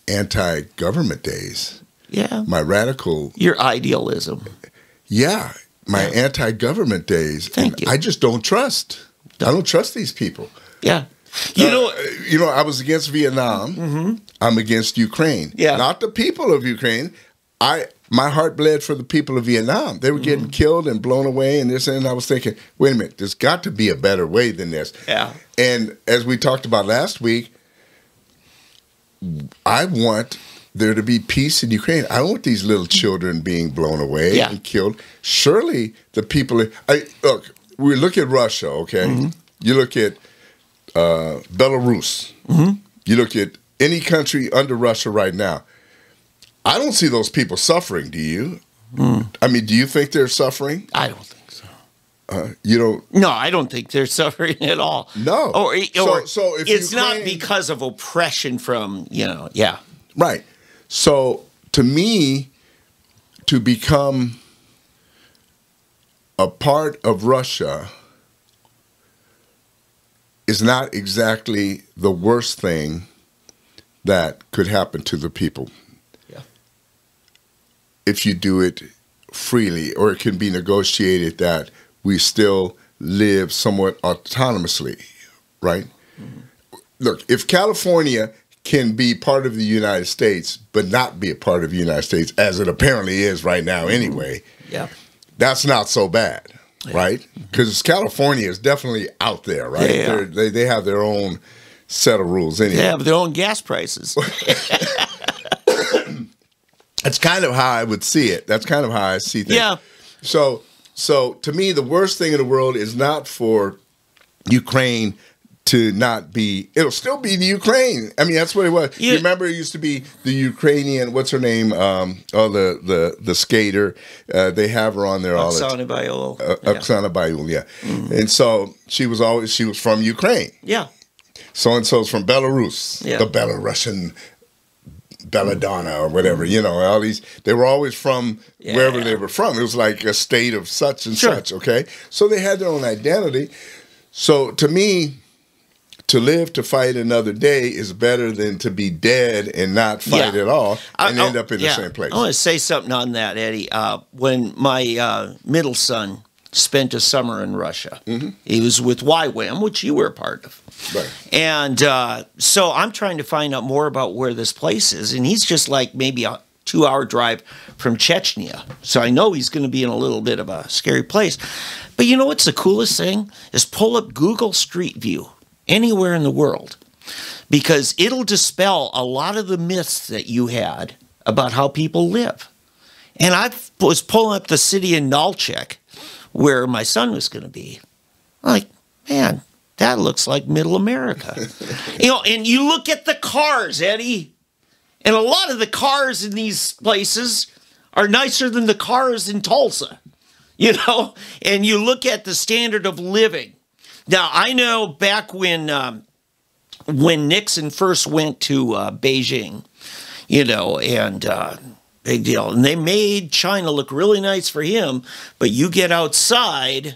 S3: anti-government days.
S1: Yeah.
S3: My radical.
S1: Your idealism.
S3: Yeah, my anti-government days.
S1: Thank you.
S3: I just don't trust. I don't trust these people.
S1: Yeah.
S3: You know, I was against Vietnam. I'm against Ukraine.
S1: Yeah.
S3: Not the people of Ukraine. My heart bled for the people of Vietnam. They were getting killed and blown away and this, and I was thinking, wait a minute, there's got to be a better way than this.
S1: Yeah.
S3: And as we talked about last week, I want there to be peace in Ukraine. I want these little children being blown away and killed. Surely the people, look, we look at Russia, okay? You look at Belarus. You look at any country under Russia right now. I don't see those people suffering, do you? I mean, do you think they're suffering?
S1: I don't think so.
S3: You don't?
S1: No, I don't think they're suffering at all.
S3: No.
S1: Or
S3: So if
S1: it's
S3: Ukraine,
S1: not because of oppression from,
S3: Right. So to me, to become a part of Russia is not exactly the worst thing that could happen to the people. If you do it freely, or it can be negotiated that we still live somewhat autonomously, right? Look, if California can be part of the United States, but not be a part of the United States, as it apparently is right now anyway, that's not so bad, right? Because California is definitely out there, right? They have their own set of rules anyway.
S1: They have their own gas prices.
S3: That's kind of how I would see it. That's kind of how I see things.
S1: Yeah.
S3: So to me, the worst thing in the world is not for Ukraine to not be. It'll still be the Ukraine. I mean, that's what it was. You remember, it used to be the Ukrainian. What's her name? The skater. They have her on there all the time.
S1: Oksana Bayul.
S3: Oksana Bayul. Yeah. And so she was from Ukraine.
S1: Yeah.
S3: So and so's from Belarus.
S1: Yeah.
S3: The Belarusian. Belladonna or whatever, all these, they were always from wherever they were from. It was like a state of such and such, okay? So they had their own identity. So to me, to live to fight another day is better than to be dead and not fight at all and end up in the same place.
S1: I want to say something on that, Eddie. When my middle son spent a summer in Russia, he was with YWAM, which you were a part of.
S3: Right.
S1: And so I'm trying to find out more about where this place is. And he's just like maybe a 2-hour drive from Chechnya. So I know he's going to be in a little bit of a scary place. But you know what's the coolest thing? Is pull up Google Street View anywhere in the world. Because it'll dispel a lot of the myths that you had about how people live. And I was pulling up the city of Nalchik, where my son was going to be. I'm like, man, that looks like middle America. And you look at the cars, Eddie, and a lot of the cars in these places are nicer than the cars in Tulsa, and you look at the standard of living. Now, I know back when Nixon first went to Beijing, big deal. And they made China look really nice for him, but you get outside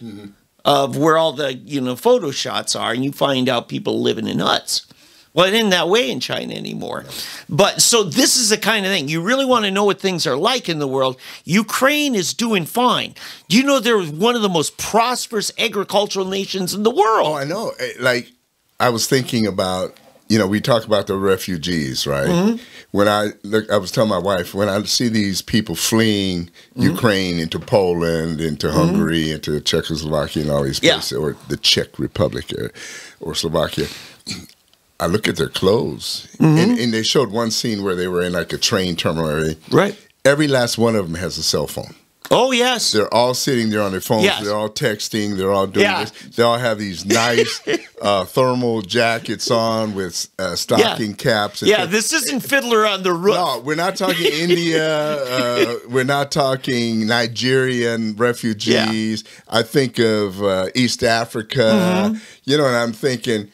S1: of where all the, photo shots are, and you find out people living in huts. Well, it isn't that way in China anymore. But so this is the kind of thing. You really want to know what things are like in the world. Ukraine is doing fine. Do you know they're one of the most prosperous agricultural nations in the world?
S3: Oh, I know. Like, I was thinking about, we talk about the refugees, right? When I was telling my wife, when I see these people fleeing Ukraine into Poland, into Hungary, into Czechoslovakia and all these places, or the Czech Republic or Slovakia, I look at their clothes. And they showed one scene where they were in like a train terminal area.
S1: Right.
S3: Every last one of them has a cell phone.
S1: Oh, yes.
S3: They're all sitting there on their phones.
S1: Yes.
S3: They're all texting. They're all doing this. They all have these nice thermal jackets on with stocking caps. And
S1: yeah, this isn't Fiddler on the Roof.
S3: No, we're not talking India. We're not talking Nigerian refugees. I think of East Africa. You know, and I'm thinking,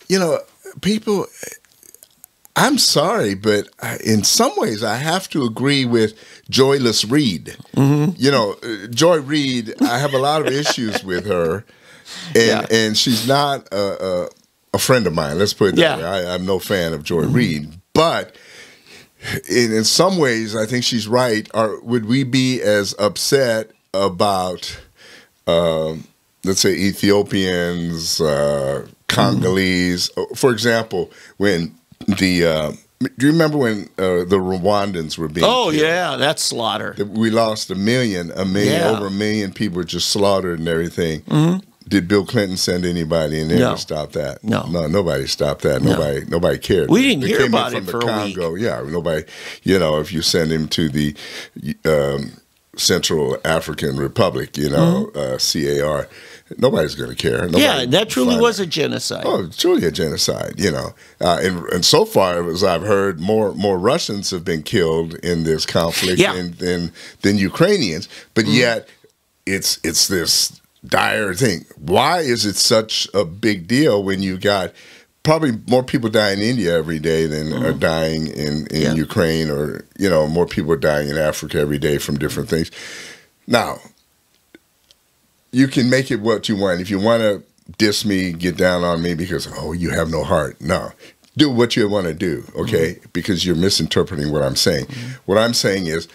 S3: you know, people, I'm sorry, but in some ways I have to agree with Joyless Reed. You know, Joy Reid, I have a lot of issues with her, and she's not a friend of mine. Let's put it that way. I'm no fan of Joy Reid, but in some ways I think she's right. Would we be as upset about, let's say, Ethiopians, Congolese, for example, when do you remember when the Rwandans were being killed?
S1: Yeah, that's slaughter.
S3: We lost over a million people were just slaughtered and everything. Did Bill Clinton send anybody in there to stop that?
S1: No,
S3: nobody stopped that. Nobody cared.
S1: We didn't
S3: They
S1: hear
S3: came
S1: about
S3: in
S1: it
S3: from
S1: for
S3: the
S1: a week.
S3: Congo. Yeah, nobody. You know, if you send him to the Central African Republic, you know, CAR. Nobody's going to care.
S1: That truly was a genocide.
S3: Oh, it's truly a genocide, you know. And so far, as I've heard, more Russians have been killed in this conflict than Ukrainians. But yet, it's this dire thing. Why is it such a big deal when you got probably more people die in India every day than are dying in Ukraine, or, you know, more people are dying in Africa every day from different things? Now, you can make it what you want. If you want to diss me, get down on me because, oh, you have no heart. No. Do what you want to do, okay? Because you're misinterpreting what I'm saying. What I'm saying is,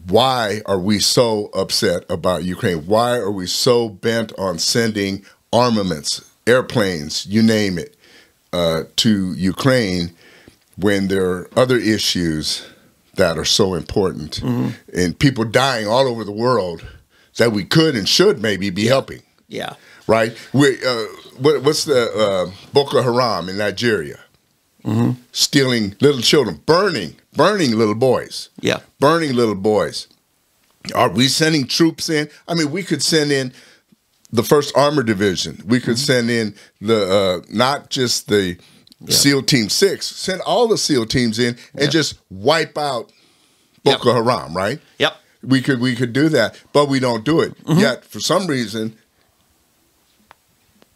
S3: why are we so upset about Ukraine? Why are we so bent on sending armaments, airplanes, you name it, to Ukraine when there are other issues that are so important and people dying all over the world that we could and should maybe be helping?
S1: Yeah.
S3: Right? What's the Boko Haram in Nigeria? Stealing little children, burning little boys.
S1: Yeah.
S3: Burning little boys. Are we sending troops in? I mean, we could send in the 1st Armored Division. We could send in the not just the SEAL Team 6, send all the SEAL teams in and just wipe out Boko Haram, right?
S1: Yep.
S3: We could do that, but we don't do it. Yet, for some reason,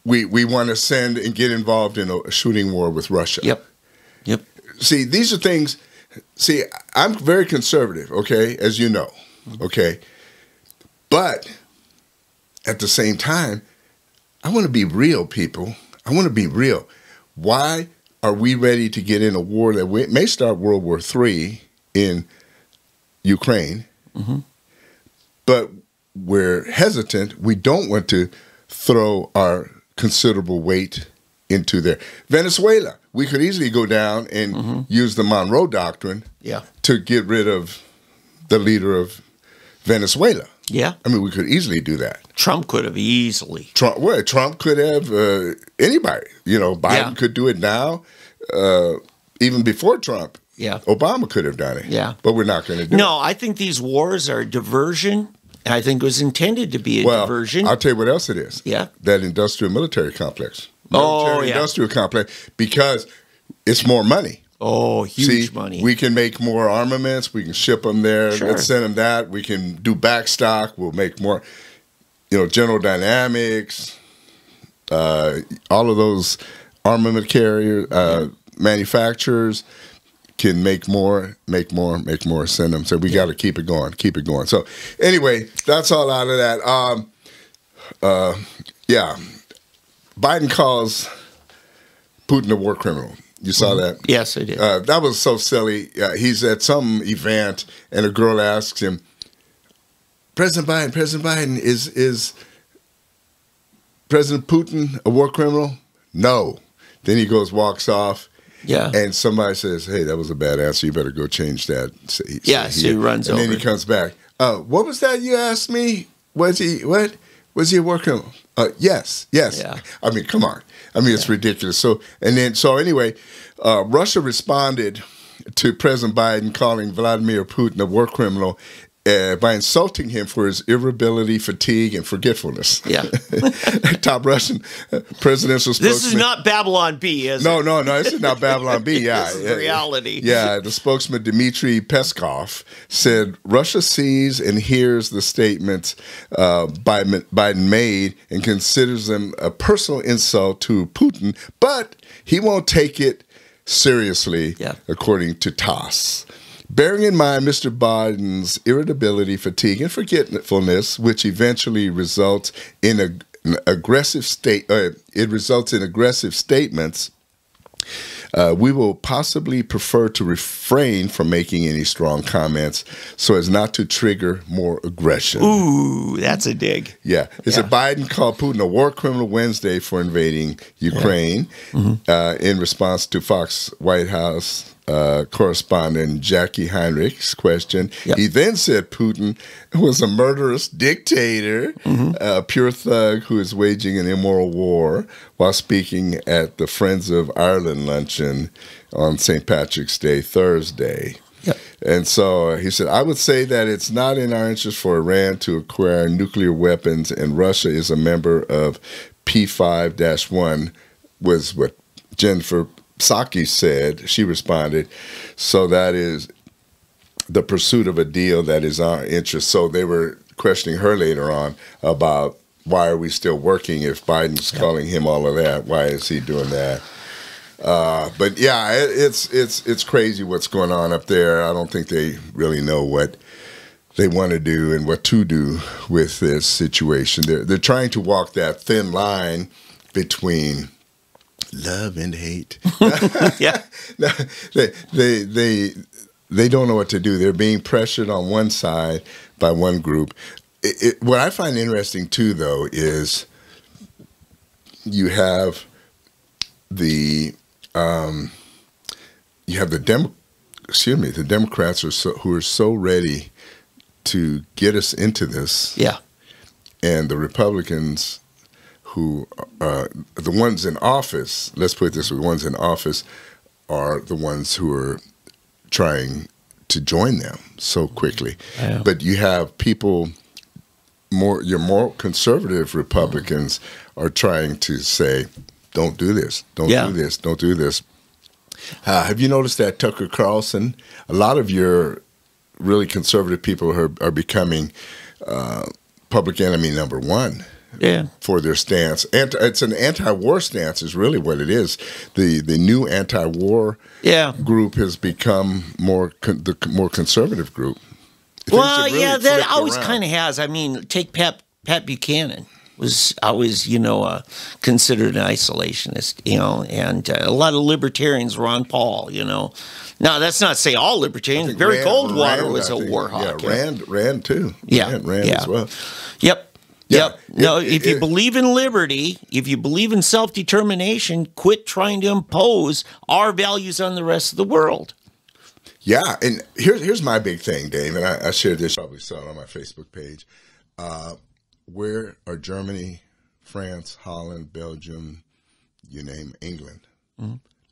S3: we want to send and get involved in a shooting war with Russia.
S1: Yep.
S3: See, these are things. See, I'm very conservative, okay, as you know, okay? But at the same time, I want to be real, people. I want to be real. Why are we ready to get in a war that may start World War III in Ukraine? But we're hesitant. We don't want to throw our considerable weight into there. Venezuela, we could easily go down and use the Monroe Doctrine to get rid of the leader of Venezuela.
S1: Yeah.
S3: I mean, we could easily do that.
S1: Trump could have easily.
S3: Trump could have anybody. You know, Biden could do it now. Even before Trump.
S1: Yeah.
S3: Obama could have done it.
S1: Yeah.
S3: But we're not going to do it.
S1: No, I think these wars are a diversion. I think it was intended to be a diversion.
S3: I'll tell you what else it is.
S1: Yeah.
S3: That industrial-military complex. Industrial complex, because it's more money.
S1: Oh, huge money.
S3: We can make more armaments. We can ship them there.
S1: Sure.
S3: Let's send them that. We can do backstock. We'll make more, you know, General Dynamics, all of those armament carrier manufacturers can make more, send them. So we got to keep it going. So anyway, that's all out of that. Biden calls Putin a war criminal. You saw that?
S1: Yes, I did.
S3: That was so silly. He's at some event, and a girl asks him, President Biden, is President Putin a war criminal? No. Then he walks off.
S1: Yeah.
S3: And somebody says, hey, that was a bad answer. You better go change that. So
S1: he runs over.
S3: And then he comes back. What was that you asked me? Was he a war criminal? Yes.
S1: Yeah.
S3: I mean, come on. I mean, it's ridiculous. So anyway, Russia responded to President Biden calling Vladimir Putin a war criminal by insulting him for his irritability, fatigue, and forgetfulness.
S1: Yeah.
S3: Top Russian presidential spokesman.
S1: This is not Babylon B, is it?
S3: No, this is not Babylon B. Yeah,
S1: This is reality.
S3: Yeah, the spokesman Dmitry Peskov said Russia sees and hears the statements Biden made and considers them a personal insult to Putin, but he won't take it seriously, according to TASS. Bearing in mind Mr. Biden's irritability, fatigue, and forgetfulness, which eventually results in an aggressive aggressive statements, we will possibly prefer to refrain from making any strong comments so as not to trigger more aggression.
S1: Ooh, that's a dig.
S3: Yeah. It's a Biden called Putin a war criminal Wednesday for invading Ukraine in response to Fox White House correspondent Jackie Heinrich's question. He then said Putin was a murderous dictator, a pure thug who is waging an immoral war, while speaking at the Friends of Ireland luncheon on St. Patrick's Day, Thursday. And so he said, I would say that it's not in our interest for Iran to acquire nuclear weapons, and Russia is a member of P5-1, was what Jennifer Psaki said. She responded, so that is the pursuit of a deal that is our interest. So they were questioning her later on about why are we still working if Biden's calling him all of that? Why is he doing that? But yeah, it's crazy what's going on up there. I don't think they really know what they want to do and what to do with this situation. They're trying to walk that thin line between love and hate. They don't know what to do. They're being pressured on one side by one group. What I find interesting too, though, is you have the Democrats who are so ready to get us into this. Yeah. And the Republicans who the ones in office, let's put it this way, the ones in office are the ones who are trying to join them so quickly. But you have people, your more conservative Republicans are trying to say, don't do this, don't do this, don't do this. Have you noticed that Tucker Carlson, a lot of your really conservative people are becoming public enemy number one for their stance. It's an anti-war stance is really what it is. The new anti-war group has become the more conservative group.
S1: Well, really that always kind of has. I mean, take Pat Buchanan. Was always, considered an isolationist, and a lot of libertarians, Ron Paul, Now, that's not to say all libertarians. Barry Goldwater was a war hawk.
S3: Yeah, Rand too. Rand as well.
S1: Yep. No, if you believe in liberty, if you believe in self-determination, quit trying to impose our values on the rest of the world.
S3: Yeah, and here's my big thing, Dave, and I shared this, probably saw it on my Facebook page. Where are Germany, France, Holland, Belgium, you name England?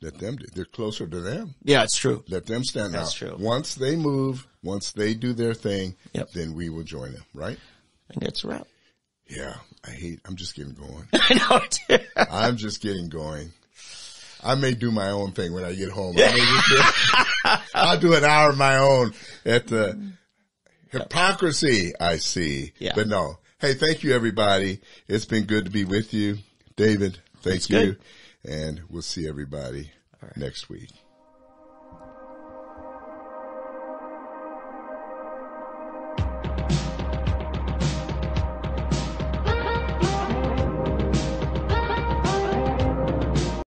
S3: Let them do. They're closer to them.
S1: Yeah, it's true.
S3: Let them stand out.
S1: That's true.
S3: Once they move, once they do their thing, then we will join them, right?
S1: And that's right.
S3: Yeah, I'm just getting going.
S1: I know it.
S3: I'm just getting going. I may do my own thing when I get home. I'll do an hour of my own at the hypocrisy I see. Yeah. But no. Hey, thank you, everybody. It's been good to be with you. David, thank you. And we'll see everybody next week.